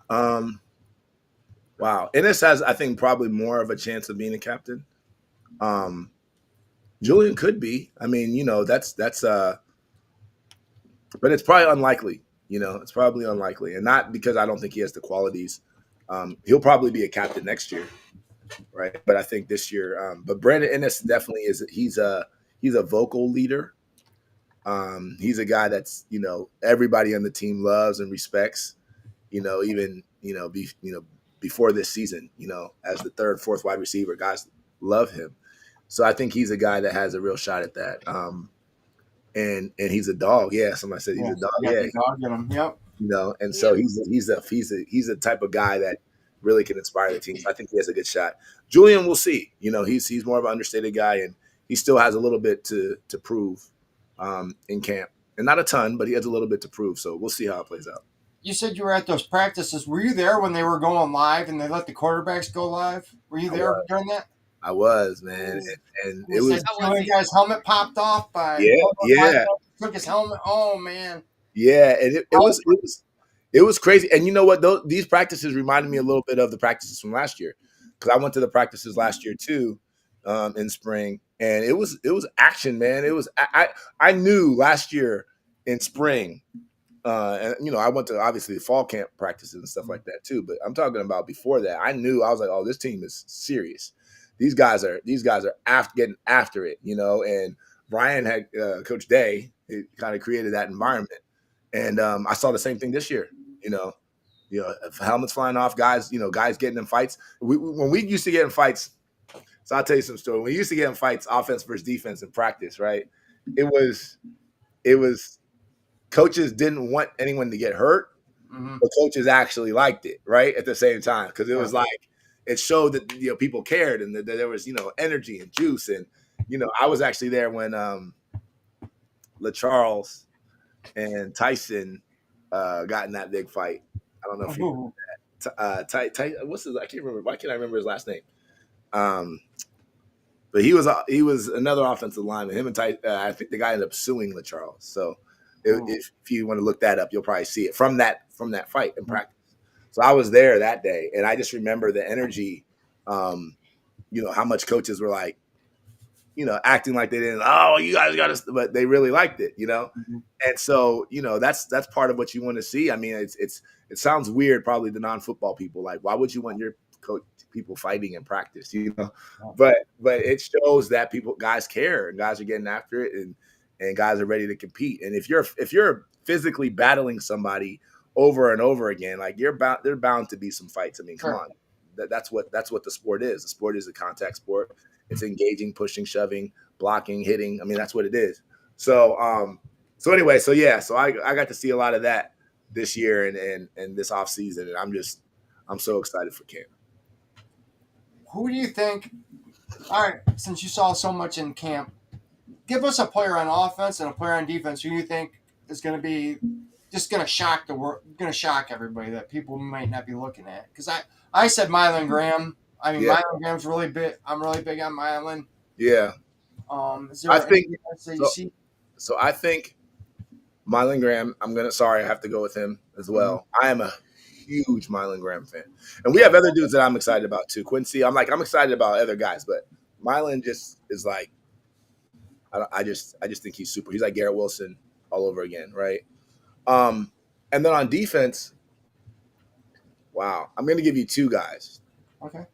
Wow. Ennis has, I think, probably more of a chance of being a captain. Julian could be. I mean, that's but it's probably unlikely. It's probably unlikely. And not because I don't think he has the qualities. He'll probably be a captain next year. Right. But I think this year, but Brandon Ennis definitely he's a vocal leader. He's a guy that's, everybody on the team loves and respects, even, before this season, as the third, fourth wide receiver, guys love him. So I think he's a guy that has a real shot at that. And he's a dog. Yeah. Somebody said he's a dog. Yeah. Dog in him. Yep. And so he's a type of guy that really can inspire the team. So I think he has a good shot. Julian, we'll see. He's more of an understated guy, and he still has a little bit to prove in camp. And not a ton, but he has a little bit to prove. So we'll see how it plays out. You said you were at those practices. Were you there when they were going live and they let the quarterbacks go live? Were you there during that? I was, man. And it was one guy's helmet popped off by took his helmet. Oh man. Yeah, and it was crazy. And you know what? These practices reminded me a little bit of the practices from last year, because I went to the practices last year too, in spring, and it was action, man. It was I knew last year in spring, and I went to obviously the fall camp practices and stuff like that too. But I'm talking about before that. I knew, I was like, oh, this team is serious. These guys are getting after it, And Brian had Coach Day, it kind of created that environment. And I saw the same thing this year, helmets flying off, guys getting in fights. When we used to get in fights, so I'll tell you some story. When we used to get in fights, offense versus defense in practice, right? It was coaches didn't want anyone to get hurt, but coaches actually liked it, right? At the same time, because it was like, it showed that, people cared and that there was, energy and juice. And, I was actually there when LaCharles and Tyson got in that big fight. I don't know if you remember that. What's his? I can't remember. Why can't I remember his last name? But he was another offensive lineman. Him and Tyson, I think the guy ended up suing LaCharles. So if you want to look that up, you'll probably see it from that fight in practice. So I was there that day, and I just remember the energy. How much coaches were like, acting like they didn't. Oh, you guys got to, but they really liked it, And so, that's part of what you want to see. I mean, it sounds weird, probably to non-football people. Like, why would you want your people fighting in practice, you know. But it shows that guys care and guys are getting after it, and guys are ready to compete. And if you're physically battling somebody over and over again, like they're bound to be some fights. I mean, come on. That's what the sport is. The sport is a contact sport. It's engaging, pushing, shoving, blocking, hitting. I mean, that's what it is. So anyway, so I got to see a lot of that this year and this off season, and I'm so excited for camp. Who do you think? All right, since you saw so much in camp, give us a player on offense and a player on defense who you think is going to be just going to shock the world, going to shock everybody that people might not be looking at. Because I said Mylan Graham. I mean, Mylan Graham's really big. I'm really big on Mylan. Yeah. Is there anything else that you see? So I think Mylan Graham. I have to go with him as well. Mm-hmm. I am a huge Mylan Graham fan, and we have other dudes that I'm excited about too. Quincy, I'm excited about other guys, but Mylan just is like, I just think he's super. He's like Garrett Wilson all over again, right? And then on defense, wow, I'm going to give you two guys. Okay.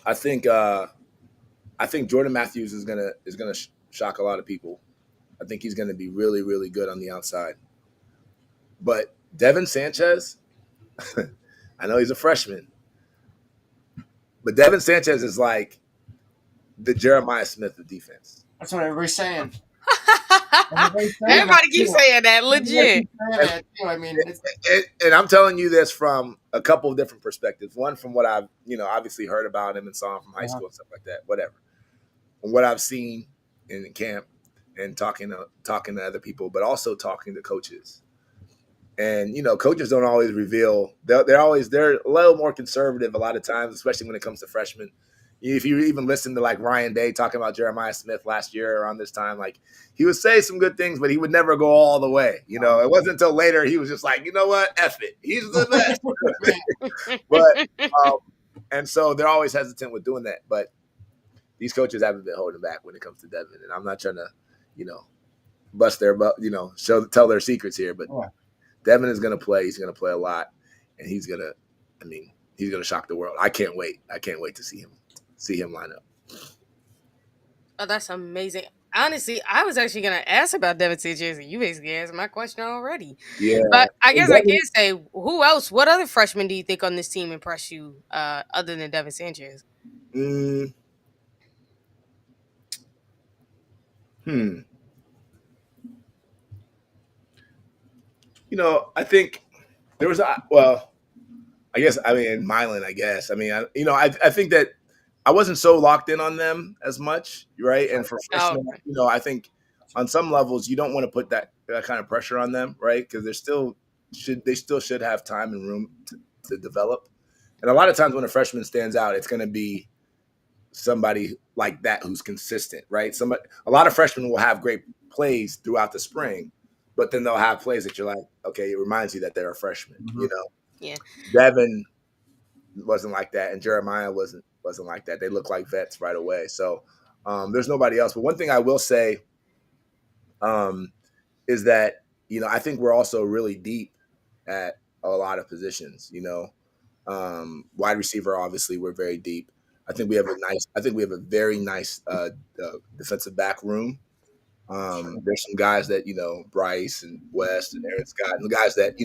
I think Jordan Matthews is gonna shock a lot of people. I think he's going to be really, really good on the outside. But Devin Sanchez, I know he's a freshman, but Devin Sanchez is like the Jeremiah Smith of defense. That's what everybody's saying. Everybody keeps saying that, legit. I mean, and I'm telling you this from a couple of different perspectives. One, from what I've obviously heard about him and saw him from high school and stuff like that. Whatever. From what I've seen in camp and talking to other people, but also talking to coaches. And coaches don't always reveal. They're a little more conservative a lot of times, especially when it comes to freshmen. If you even listen to like Ryan Day talking about Jeremiah Smith last year around this time, like he would say some good things, but he would never go all the way. It wasn't until later he was just like, you know what, F it, he's the best. But and so they're always hesitant with doing that. But these coaches haven't been holding back when it comes to Devin, and I'm not trying to, bust their butt, tell their secrets here. But Devin is going to play. He's going to play a lot, and he's going to shock the world. I can't wait. I can't wait to see him line up. Oh, that's amazing. Honestly, I was actually going to ask about Devin Sanchez, and you basically answered my question already. Yeah. But I guess I can say, who else, what other freshmen do you think on this team impressed you other than Devin Sanchez? I think there was Mylan, I guess. I think that I wasn't so locked in on them as much, right? And for freshmen, I think on some levels you don't want to put that kind of pressure on them, right? Because they still should have time and room to develop. And a lot of times when a freshman stands out, it's going to be somebody like that who's consistent, right? A lot of freshmen will have great plays throughout the spring, but then they'll have plays that you're like, okay, it reminds you that they're a freshman, Yeah. Devin wasn't like that, and Jeremiah wasn't like that. They look like vets right away. So there's nobody else. But one thing I will say is that, I think we're also really deep at a lot of positions, wide receiver, obviously we're very deep. I think we have a very nice defensive back room. There's some guys that, Bryce and West and Aaron Scott, and the guys that,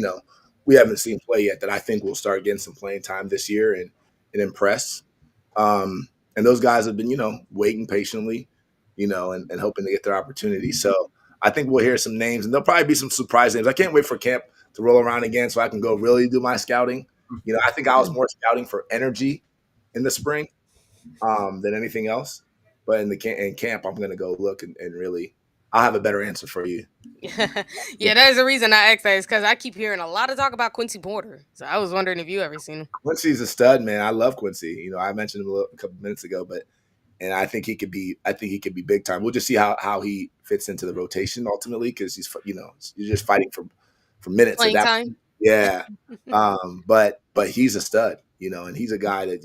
we haven't seen play yet that I think will start getting some playing time this year and impress. And those guys have been, waiting patiently, and hoping to get their opportunity. So I think we'll hear some names, and there'll probably be some surprise names. I can't wait for camp to roll around again so I can go really do my scouting. I think I was more scouting for energy in the spring than anything else. But in camp, I'm going to go look and really – I'll have a better answer for you. Yeah, there's a reason I asked that. Is because I keep hearing a lot of talk about Quincy Porter. So I was wondering if you ever seen him. Quincy's a stud, man. I love Quincy. I mentioned him a couple minutes ago, and I think he could be big time. We'll just see how he fits into the rotation ultimately, because he's you're just fighting for minutes. Playing time. Yeah. But he's a stud, and he's a guy that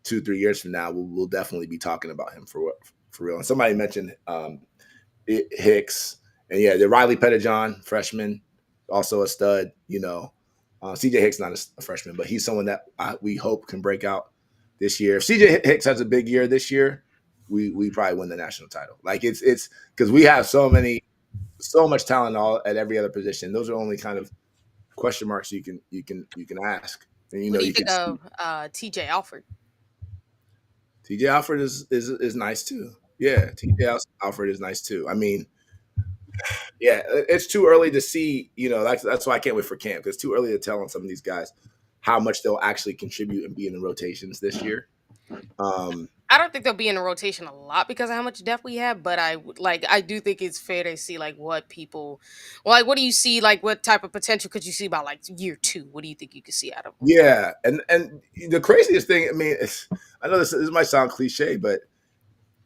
2-3 years from now we'll definitely be talking about him for real. And somebody mentioned Hicks, and the Riley Pettijohn, freshman, also a stud. CJ Hicks not a freshman, but he's someone that we hope can break out this year. If CJ Hicks has a big year this year, we probably win the national title. Like it's because we have so much talent at every other position. Those are only kind of question marks you can ask. And What do you you think can of TJ Alford? TJ Alford is nice too. Yeah, TJ Alford is nice too. I mean, yeah, it's too early to see. That's why I can't wait for camp. It's too early to tell on some of these guys how much they'll actually contribute and be in the rotations this year. I don't think they'll be in the rotation a lot because of how much depth we have, but I do think it's fair to see like what people, like what do you see, like what type of potential could you see about like year 2? What do you think you could see out of them? Yeah, and the craziest thing, I mean, I know this might sound cliche, but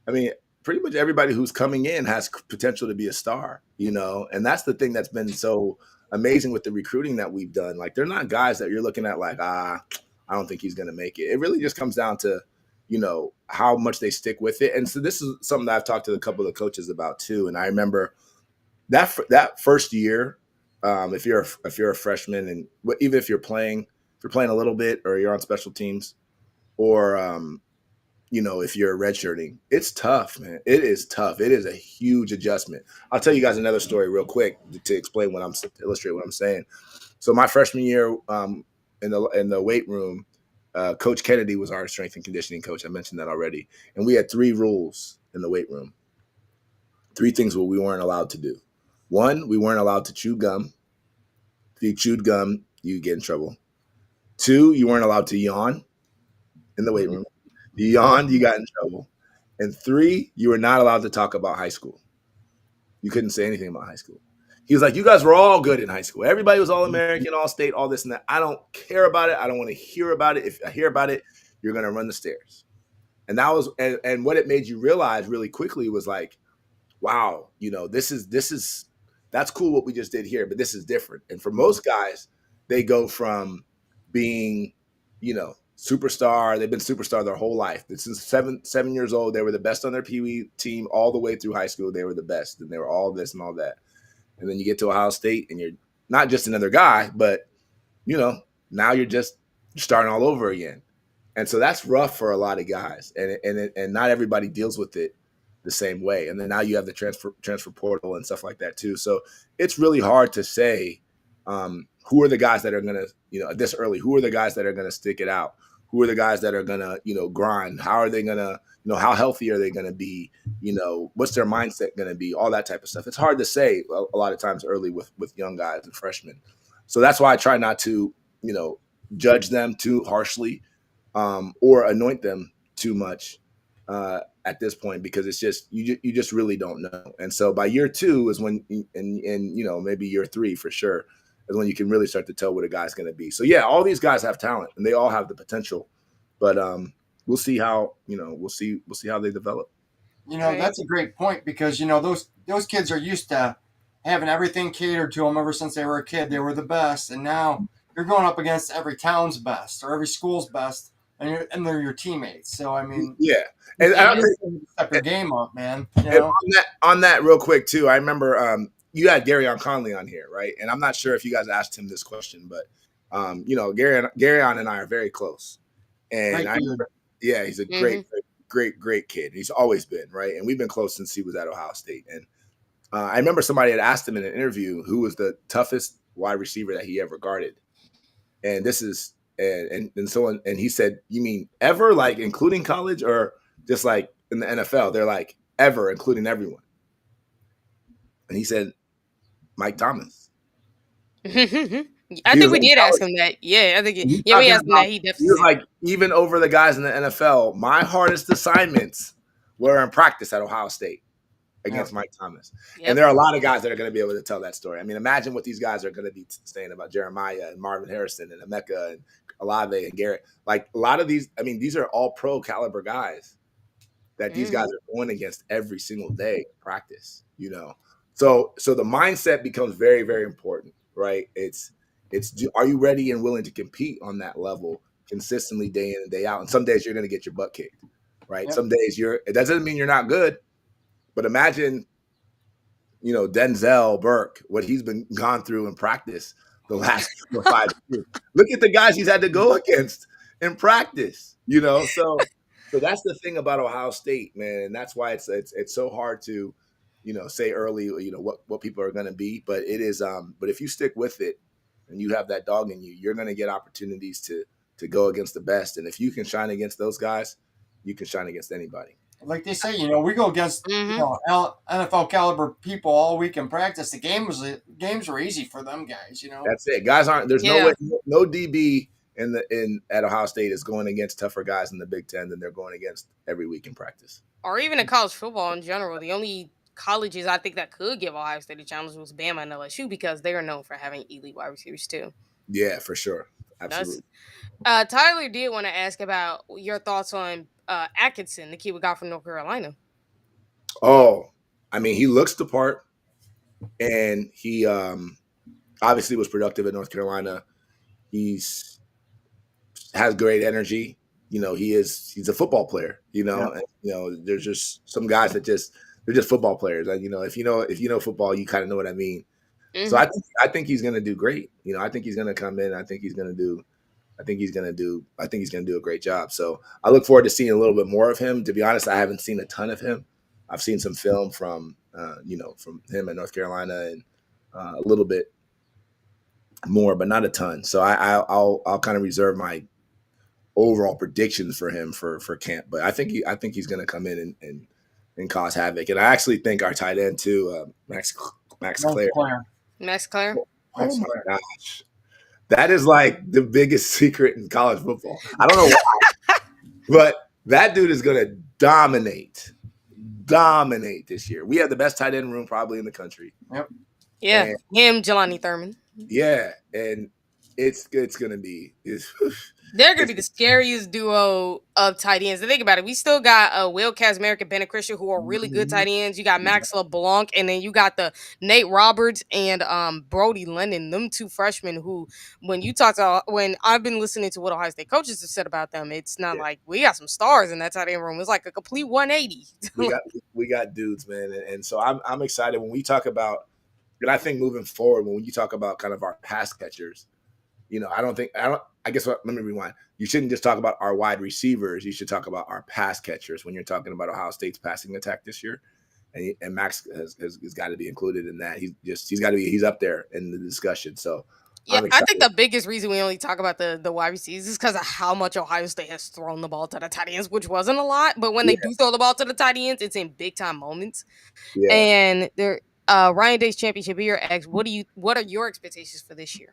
I mean, pretty much everybody who's coming in has potential to be a star, and that's the thing that's been so amazing with the recruiting that we've done. Like, they're not guys that you're looking at like, I don't think he's going to make it. It really just comes down to, how much they stick with it. And so this is something that I've talked to a couple of coaches about too. And I remember that first year, if you're a freshman, and even if you're playing a little bit, or you're on special teams, or if you're redshirting, it's tough, man. It is tough. It is a huge adjustment. I'll tell you guys another story real quick to explain to illustrate what I'm saying. So my freshman year, in the weight room, Coach Kennedy was our strength and conditioning coach. I mentioned that already. And we had 3 rules in the weight room. 3 things we weren't allowed to do. 1, we weren't allowed to chew gum. If you chewed gum, you get in trouble. 2, you weren't allowed to yawn in the weight room. You yawned, you got in trouble. And 3, you were not allowed to talk about high school. You couldn't say anything about high school. He was like, you guys were all good in high school. Everybody was all American, all state, all this and that. I don't care about it. I don't want to hear about it. If I hear about it, you're going to run the stairs. And that was, and what it made you realize really quickly was like, wow, this is, that's cool what we just did here, but this is different. And for most guys, they go from being, superstar. They've been superstar their whole life. Since 7 years old, they were the best on their Pee Wee team all the way through high school. They were the best, and they were all this and all that. And then you get to Ohio State, and you're not just another guy, but now you're just starting all over again. And so that's rough for a lot of guys, and not everybody deals with it the same way. And then now you have the transfer portal and stuff like that too. So it's really hard to say who are the guys that are going to, this early, who are the guys that are going to stick it out? Who are the guys that are going to, grind? How are they going to, how healthy are they going to be? What's their mindset going to be? All that type of stuff. It's hard to say a lot of times early with young guys and freshmen. So that's why I try not to, judge them too harshly or anoint them too much at this point, because it's just, you just really don't know. And so by year 2 is when, and maybe year 3 for sure, is when you can really start to tell what a guy's going to be. So yeah, all these guys have talent and they all have the potential, but we'll see how, we'll see how they develop. That's a great point, because, those kids are used to having everything catered to them ever since they were a kid. They were the best. And now you're going up against every town's best or every school's best, and they're your teammates. So, I mean, yeah. And I think step your game up, man. On that real quick too, I remember you had Garyon Conley on here, right? And I'm not sure if you guys asked him this question, but Garyon and I are very close. And I remember, yeah, he's a great kid. He's always been, right? And we've been close since he was at Ohio State. And I remember somebody had asked him in an interview who was the toughest wide receiver that he ever guarded. And this is and he said, you mean ever, like including college, or just like in the NFL? They're like, ever, including everyone. And he said, Mike Thomas. I think we did ask him that. Yeah, I think we asked him that. He definitely was like, even over the guys in the NFL, my hardest assignments were in practice at Ohio State against Mike Thomas. Yep. And there are a lot of guys that are going to be able to tell that story. I mean, imagine what these guys are going to be saying about Jeremiah and Marvin Harrison and Emeka and Olave and Garrett. Like a lot of these, I mean, these are all pro caliber guys that these guys are going against every single day in practice, So the mindset becomes very, very important, right? It's are you ready and willing to compete on that level consistently day in and day out? And some days you're going to get your butt kicked, right? Yep. Some days it doesn't mean you're not good, but imagine, Denzel Burke, what he's been gone through in practice the last 4 or 5 years. Look at the guys he's had to go against in practice. So that's the thing about Ohio State, man, and that's why it's so hard to, say early, what people are going to be, but it is. But if you stick with it and you have that dog in you, you're going to get opportunities to go against the best, and if you can shine against those guys, you can shine against anybody. Like they say, we go against NFL caliber people all week in practice. The games were easy for them guys. That's it. Guys aren't. There's no Yeah. way. No DB at Ohio State is going against tougher guys in the Big Ten than they're going against every week in practice. Or even in college football in general. The only colleges I think that could give Ohio State a challenge was Bama and LSU because they are known for having elite wide receivers too. Yeah, for sure. Absolutely. Tyler did want to ask about your thoughts on Atkinson, the kid we got from North Carolina. Oh, I mean, he looks the part, and he obviously was productive at North Carolina. He's has great energy. He's a football player. Yeah. And, there's just some guys that they're just football players. And if you know football, you kind of know what I mean. Mm-hmm. So I think he's going to do great. I think he's going to come in. I think he's going to do a great job. So I look forward to seeing a little bit more of him. To be honest, I haven't seen a ton of him. I've seen some film from him at North Carolina and a little bit more, but not a ton. So I'll kind of reserve my overall predictions for him for camp. But I think he's going to come in and cause havoc. And I actually think our tight end too, Max Clare. Max Clare. Oh my gosh. That is like the biggest secret in college football. I don't know why, but that dude is going to dominate this year. We have the best tight end room probably in the country. Yep. Yeah, him, Jelani Thurman. Yeah, and it's going to be. They're going to be the scariest duo of tight ends. And think about it. We still got Will Kazmarek and Bennett Christian, who are really good tight ends. You got Max LeBlanc, and then you got the Nate Roberts and Brody Lennon, them two freshmen who, when I've been listening to what Ohio State coaches have said about them, it's not like we got some stars in that tight end room. It's like a complete 180. we got dudes, man. And so I'm excited when we talk about, and I think moving forward, when you talk about kind of our pass catchers, I guess what, let me rewind. You shouldn't just talk about our wide receivers. You should talk about our pass catchers when you're talking about Ohio State's passing attack this year. And Max has got to be included in that. He's up there in the discussion. So yeah, I think the biggest reason we only talk about the wide receivers is because of how much Ohio State has thrown the ball to the tight ends, which wasn't a lot. But when they do throw the ball to the tight ends, it's in big time moments. Yeah. And they're Ryan Day's championship year asks, what are your expectations for this year?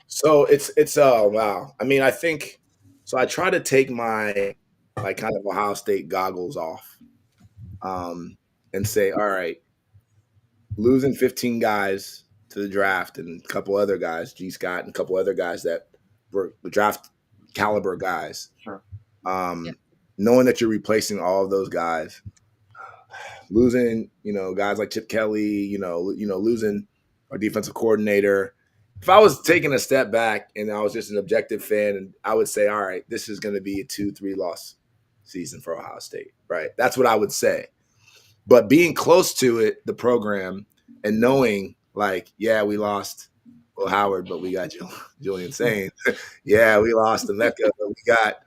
So it's wow. I mean, I think so. I try to take my kind of Ohio State goggles off, and say, all right, losing 15 guys to the draft and a couple other guys, G. Scott and a couple other guys that were draft caliber guys. Sure. Knowing that you're replacing all of those guys, losing, guys like Chip Kelly, losing our defensive coordinator. If I was taking a step back and I was just an objective fan, and I would say, all right, this is going to be a 2-3 loss season for Ohio State, right? That's what I would say. But being close to it, the program, and knowing we lost Will Howard, but we got Julian Sane. Yeah, we lost Emeka, but we got,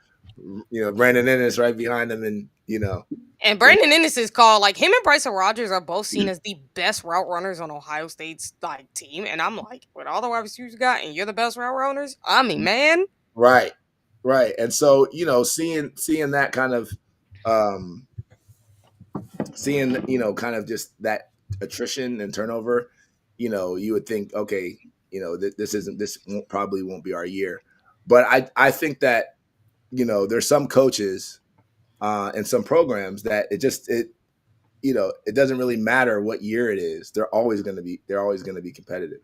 Brandon Ennis right behind him, and, And Brandon Ennis is called, him and Bryson Rogers are both seen as the best route runners on Ohio State's team. And I'm like, with all the wide receivers you got, and you're the best route runners? I mean, man. Right. And so, seeing that kind of, kind of just that attrition and turnover, you would think, okay, this probably won't be our year. But I think that, there's some coaches and some programs that it doesn't really matter what year it is. They're always going to be competitive.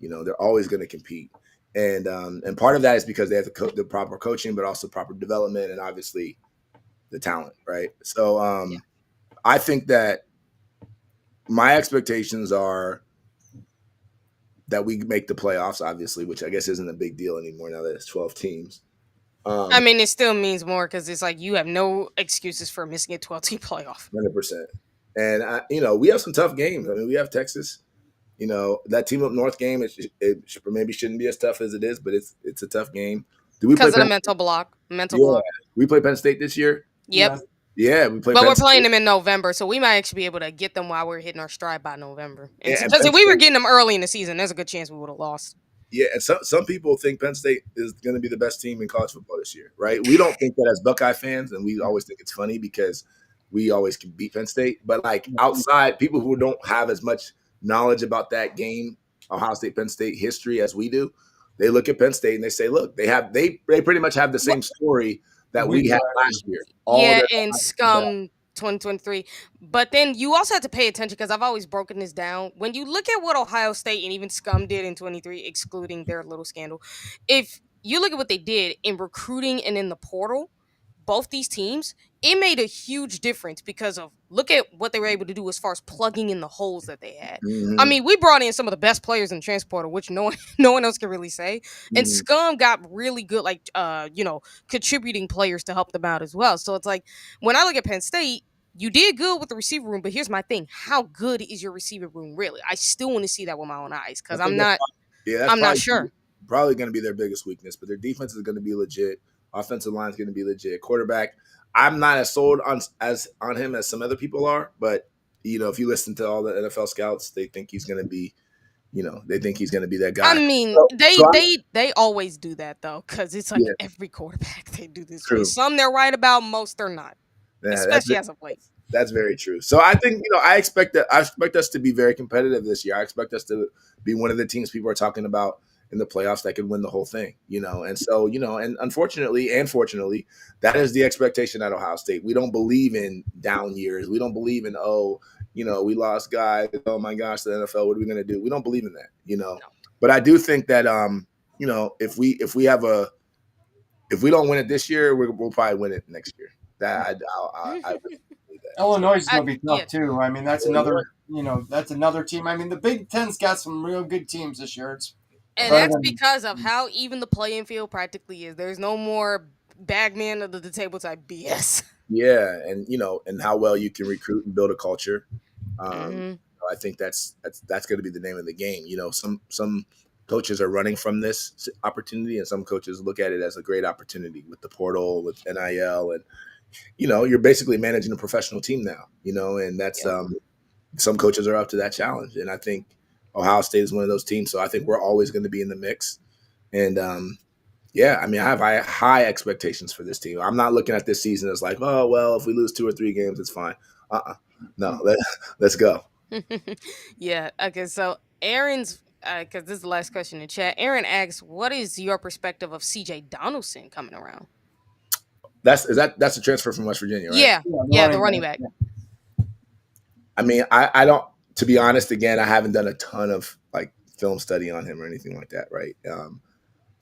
They're always going to compete. And part of that is because they have the proper coaching, but also proper development and obviously the talent. Right. So I think that my expectations are that we make the playoffs, obviously, which I guess isn't a big deal anymore now that it's 12 teams. I mean, it still means more because it's you have no excuses for missing a 12-team playoff. 100%. And, we have some tough games. I mean, we have Texas. That team up north game, it maybe shouldn't be as tough as it is, but it's a tough game. Did we play because of the Penn? mental block. Mental Yeah, block. we play Penn State this year. Yep. Yes. Yeah, we play But Penn we're State. playing them in November, so we might actually be able to get them while we're hitting our stride by November. Yeah, and Because Penn if we were State. getting them early in the season, there's a good chance we would have lost. Yeah, and some people think Penn State is going to be the best team in college football this year, right? We don't think that as Buckeye fans, and we always think it's funny because we always can beat Penn State. But like outside people who don't have as much knowledge about that game, Ohio State Penn State history as we do, they look at Penn State and they say, look, they pretty much have the same story that we had last year. All Yeah, their and Scum 2023. But then you also have to pay attention because I've always broken this down. When you look at what Ohio State and even Scum did in 23, excluding their little scandal, if you look at what they did in recruiting and in the portal, both these teams, it made a huge difference because of look at what they were able to do as far as plugging in the holes that they had. I mean, we brought in some of the best players in the transporter, which no one else can really say. And Scum got really good, like contributing players to help them out as well. So it's like when I look at Penn State, you did good with the receiver room, but here's my thing: how good is your receiver room really? I still want to see that with my own eyes because I'm not sure. Probably going to be their biggest weakness, but their defense is going to be legit. Offensive line is going to be legit. Quarterback, I'm not as sold on him as some other people are, but if you listen to all the NFL scouts, they think he's going to be, they think he's going to be that guy. I mean, they always do that though, because it's like every quarterback they do this way. Some they're right about, most they're not, especially as of late. That's very true. So I think I expect us to be very competitive this year. I expect us to be one of the teams people are talking about in the playoffs that could win the whole thing, and so and unfortunately and fortunately, that is the expectation at Ohio State. We don't believe in down years. We don't believe in we lost guys. Oh my gosh, the NFL. What are we going to do? We don't believe in that, No. But I do think that if we don't win it this year, we'll probably win it next year. That I believe that. Illinois is going to be tough too. I mean, that's another team. I mean, the Big Ten's got some real good teams this year. And that's because of how even the playing field practically is. There's no more bagman under the table type BS. Yeah, and how well you can recruit and build a culture. I think that's going to be the name of the game. Some coaches are running from this opportunity, and some coaches look at it as a great opportunity with the portal, with NIL, and you're basically managing a professional team now. And that's some coaches are up to that challenge, and I think Ohio State is one of those teams. So I think we're always going to be in the mix. And I mean, I have high expectations for this team. I'm not looking at this season as like, oh, well, if we lose 2 or 3 games, it's fine. No, let's go. Yeah. Okay. So Aaron's, because this is the last question in chat. Aaron asks, what is your perspective of CJ Donaldson coming around? That's a transfer from West Virginia, right? Yeah, the running back. I mean, I don't, to be honest, again, I haven't done a ton of like film study on him or anything like that, right?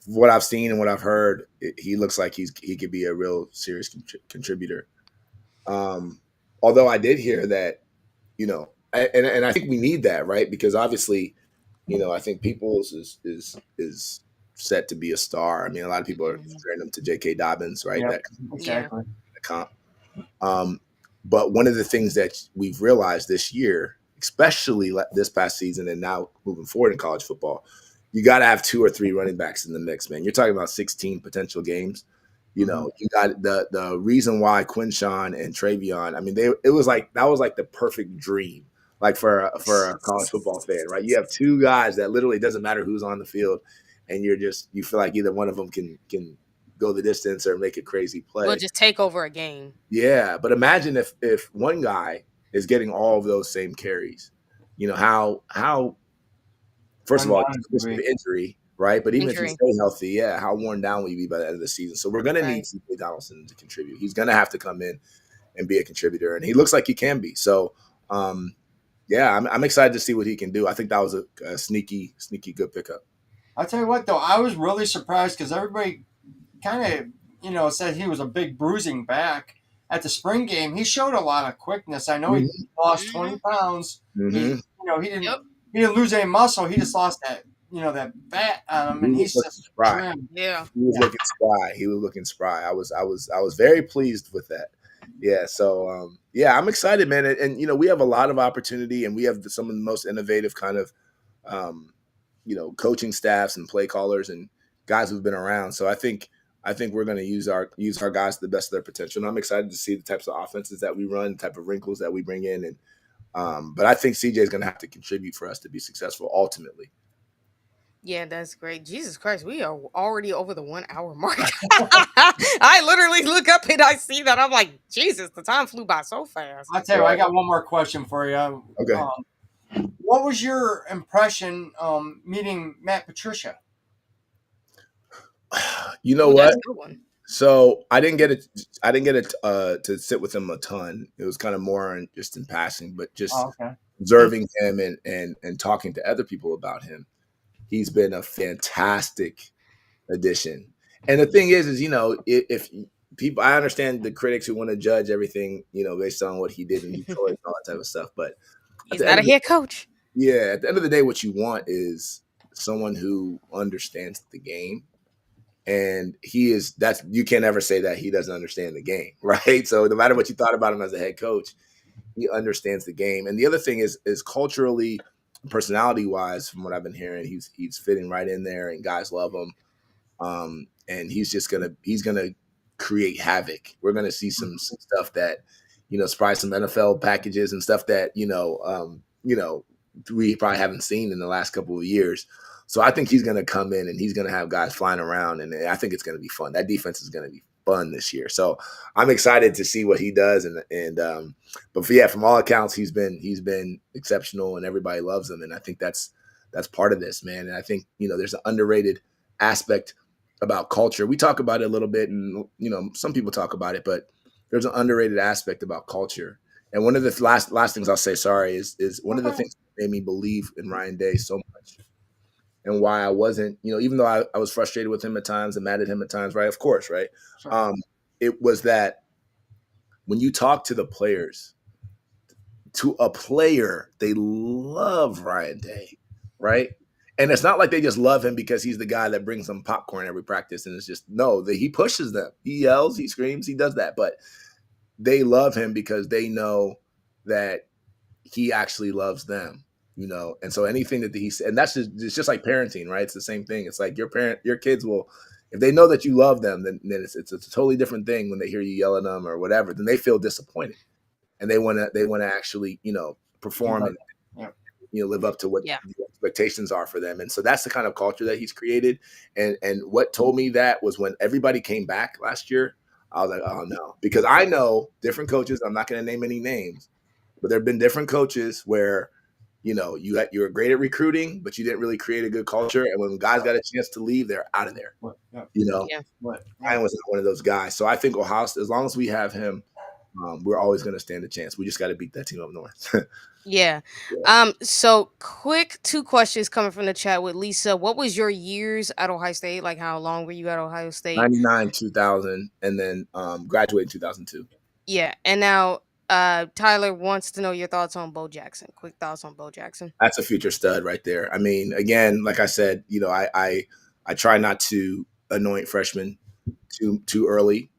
What I've seen and what I've heard, he looks like he could be a real serious contributor. Although I did hear that, and I think we need that, right? Because obviously, I think Peoples is set to be a star. I mean, a lot of people are comparing him to J.K. Dobbins, right? Yep, exactly. Comp. But one of the things that we've realized this year, especially this past season and now moving forward in college football, you got to have 2 or 3 running backs in the mix, man. You're talking about 16 potential games. You got the reason why Quinshawn and Travion, I mean, that was like the perfect dream, like for a college football fan, right? You have 2 guys that literally doesn't matter who's on the field, and you feel like either one of them can go the distance or make a crazy play. We'll just take over a game. Yeah, but imagine if one guy is getting all of those same carries, how first of all, it's an injury, right? But even if you stay healthy, how worn down will you be by the end of the season? So we're going to need CJ Donaldson to contribute. He's going to have to come in and be a contributor, and he looks like he can be. So, I'm excited to see what he can do. I think that was a sneaky good pickup. I'll tell you what, though, I was really surprised because everybody kind of, said he was a big bruising back. At the spring game, he showed a lot of quickness. I know he lost 20 pounds. He didn't lose any muscle. He just lost that fat on him, and he's just spry. Yeah, he was looking spry. He was looking spry. I was very pleased with that. Yeah. So I'm excited, man. And we have a lot of opportunity, and we have some of the most innovative kind of coaching staffs and play callers and guys who've been around. So I think I think we're going to use our guys to the best of their potential. And I'm excited to see the types of offenses that we run, the type of wrinkles that we bring in. And but I think CJ is going to have to contribute for us to be successful ultimately. Yeah, that's great. Jesus Christ, we are already over the 1 hour mark. I literally look up and I see that. I'm like, Jesus, the time flew by so fast. I'll tell you, I got one more question for you. Okay. What was your impression meeting Matt Patricia? You know Ooh, what? that's a good one. So I didn't get it to sit with him a ton. It was kind of more just in passing, but just Okay. observing him and talking to other people about him. He's been a fantastic addition. And the thing is, you know, if people, I understand the critics who want to judge everything, you know, based on what he did in Detroit and all that type of stuff. But He's not a head coach. yeah, at the end of the day, what you want is someone who understands the game. And you can't ever say that he doesn't understand the game, right? So no matter what you thought about him as a head coach, he understands the game. And the other thing is culturally, personality wise, from what I've been hearing, he's fitting right in there, and guys love him. And he's gonna create havoc. We're gonna see some stuff that, you know, surprise some NFL packages and stuff that we probably haven't seen in the last couple of years. So I think he's gonna come in and he's gonna have guys flying around, and I think it's gonna be fun. That defense is gonna be fun this year. So I'm excited to see what he does. But yeah, from all accounts, he's been exceptional, and everybody loves him. And I think that's part of this, man. And I think, you know, there's an underrated aspect about culture. We talk about it a little bit, and, you know, some people talk about it, but there's an underrated aspect about culture. And one of the last things I'll say, sorry, is one of the things that made me believe in Ryan Day so much, and why I wasn't, you know, even though I was frustrated with him at times and mad at him at times, right? Of course, right? Sure. It was that when you talk to the players, to a player, they love Ryan Day, right? And it's not like they just love him because he's the guy that brings them popcorn every practice. And it's just, no, he pushes them. He yells, he screams, he does that. But they love him because they know that he actually loves them, you know? And so anything that he said, and it's just like parenting, right? It's the same thing. It's like your kids will, if they know that you love them, then it's a totally different thing when they hear you yell at them or whatever. Then they feel disappointed, and they want to actually, you know, perform and you know, live up to what the expectations are for them. And so that's the kind of culture that he's created. And what told me that was when everybody came back last year, I was like, oh no, because I know different coaches. I'm not going to name any names, but there have been different coaches where, you know, you were great at recruiting, but you didn't really create a good culture. And when guys got a chance to leave, they're out of there. You know, Ryan was not one of those guys. So I think Ohio, as long as we have him, we're always going to stand a chance. We just got to beat that team up north. Yeah. So quick 2 questions coming from the chat with Lisa. What was your years at Ohio State? Like, how long were you at Ohio State? 99, 2000, and then graduated in 2002. Yeah. And now Tyler wants to know your thoughts on Bo Jackson. Quick thoughts on Bo Jackson. That's a future stud right there. I mean, again, like I said, you know, I try not to anoint freshmen too early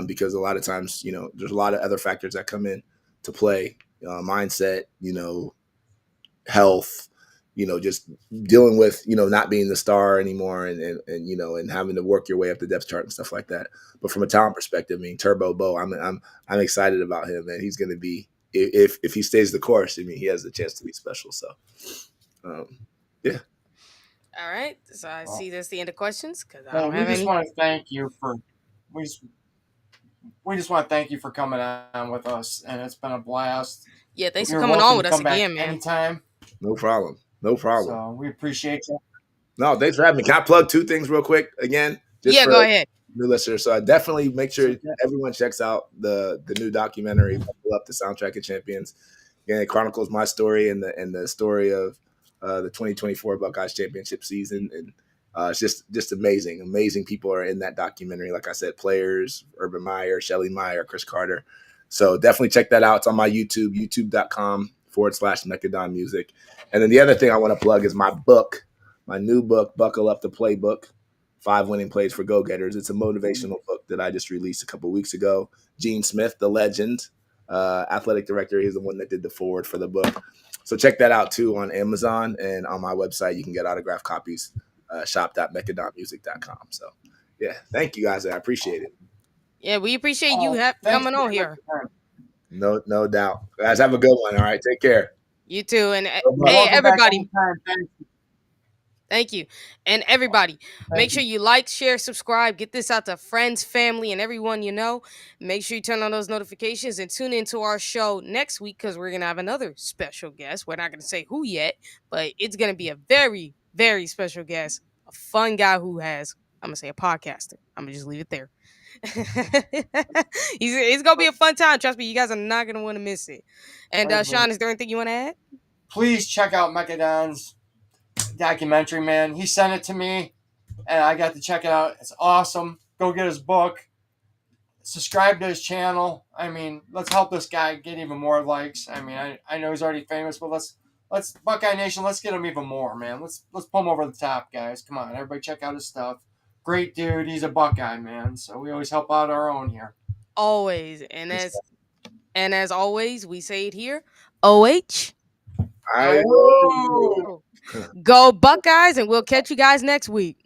because a lot of times, you know, there's a lot of other factors that come in to play. Mindset, you know, health, you know, just dealing with, you know, not being the star anymore and you know, and having to work your way up the depth chart and stuff like that. But from a talent perspective, I mean, Turbo Bo, I'm excited about him, and he's going to be, if he stays the course, I mean, he has a chance to be special. So, yeah. All right. So I see that's the end of questions because I Well, don't we have just any. want to thank you for we just want to thank you for coming on with us, and it's been a blast. Yeah, thanks You're for coming welcome on with to us come back again, man. anytime. No problem. No problem. So we appreciate you. No, thanks for having me. Can I plug 2 things real quick again? Just Yeah, for go ahead. new listeners. So I definitely make sure everyone checks out the new documentary, Buckle Up, the Soundtrack of Champions. Again, it chronicles my story and the story of the 2024 Buckeyes championship season. And it's just amazing. Amazing people are in that documentary. Like I said, players, Urban Meyer, Shelly Meyer, Chris Carter. So definitely check that out. It's on my YouTube, youtube.com/Mechadon Music. And then the other thing I want to plug is my book, my new book, Buckle Up the Playbook, 5 Winning Plays for Go-Getters. It's a motivational book that I just released a couple weeks ago. Gene Smith, the legend, athletic director, he's the one that did the forward for the book. So check that out too on Amazon, and on my website you can get autographed copies, shop.mechadonmusic.com. So Yeah, thank you guys. I appreciate it. Yeah, we appreciate you Thanks coming for on your here. time. No doubt. Guys, have a good one. All right, take care. You too. And You're You're hey, welcome back everybody, anytime. Thanks. thank you. And everybody, make Thank sure you. you like, share, subscribe, get this out to friends, family, and everyone you know. Make sure you turn on those notifications and tune into our show next week because we're going to have another special guest. We're not going to say who yet, but it's going to be a very, very special guest, a fun guy who has, I'm going to say a podcaster. I'm going to just leave it there. It's going to be a fun time. Trust me, you guys are not going to want to miss it. And Sean, is there anything you want to add? Please check out Mechadon's documentary, man. He sent it to me, and I got to check it out. It's awesome. Go get his book. Subscribe to his channel. I mean, let's help this guy get even more likes. I mean, I know he's already famous, but let's Buckeye Nation, let's get him even more, man. Let's pull him over the top, guys. Come on, everybody, check out his stuff. Great dude. He's a Buckeye, man. So we always help out our own here. Always. And as always, we say it here. OH. I Oh. Go Buckeyes, and we'll catch you guys next week.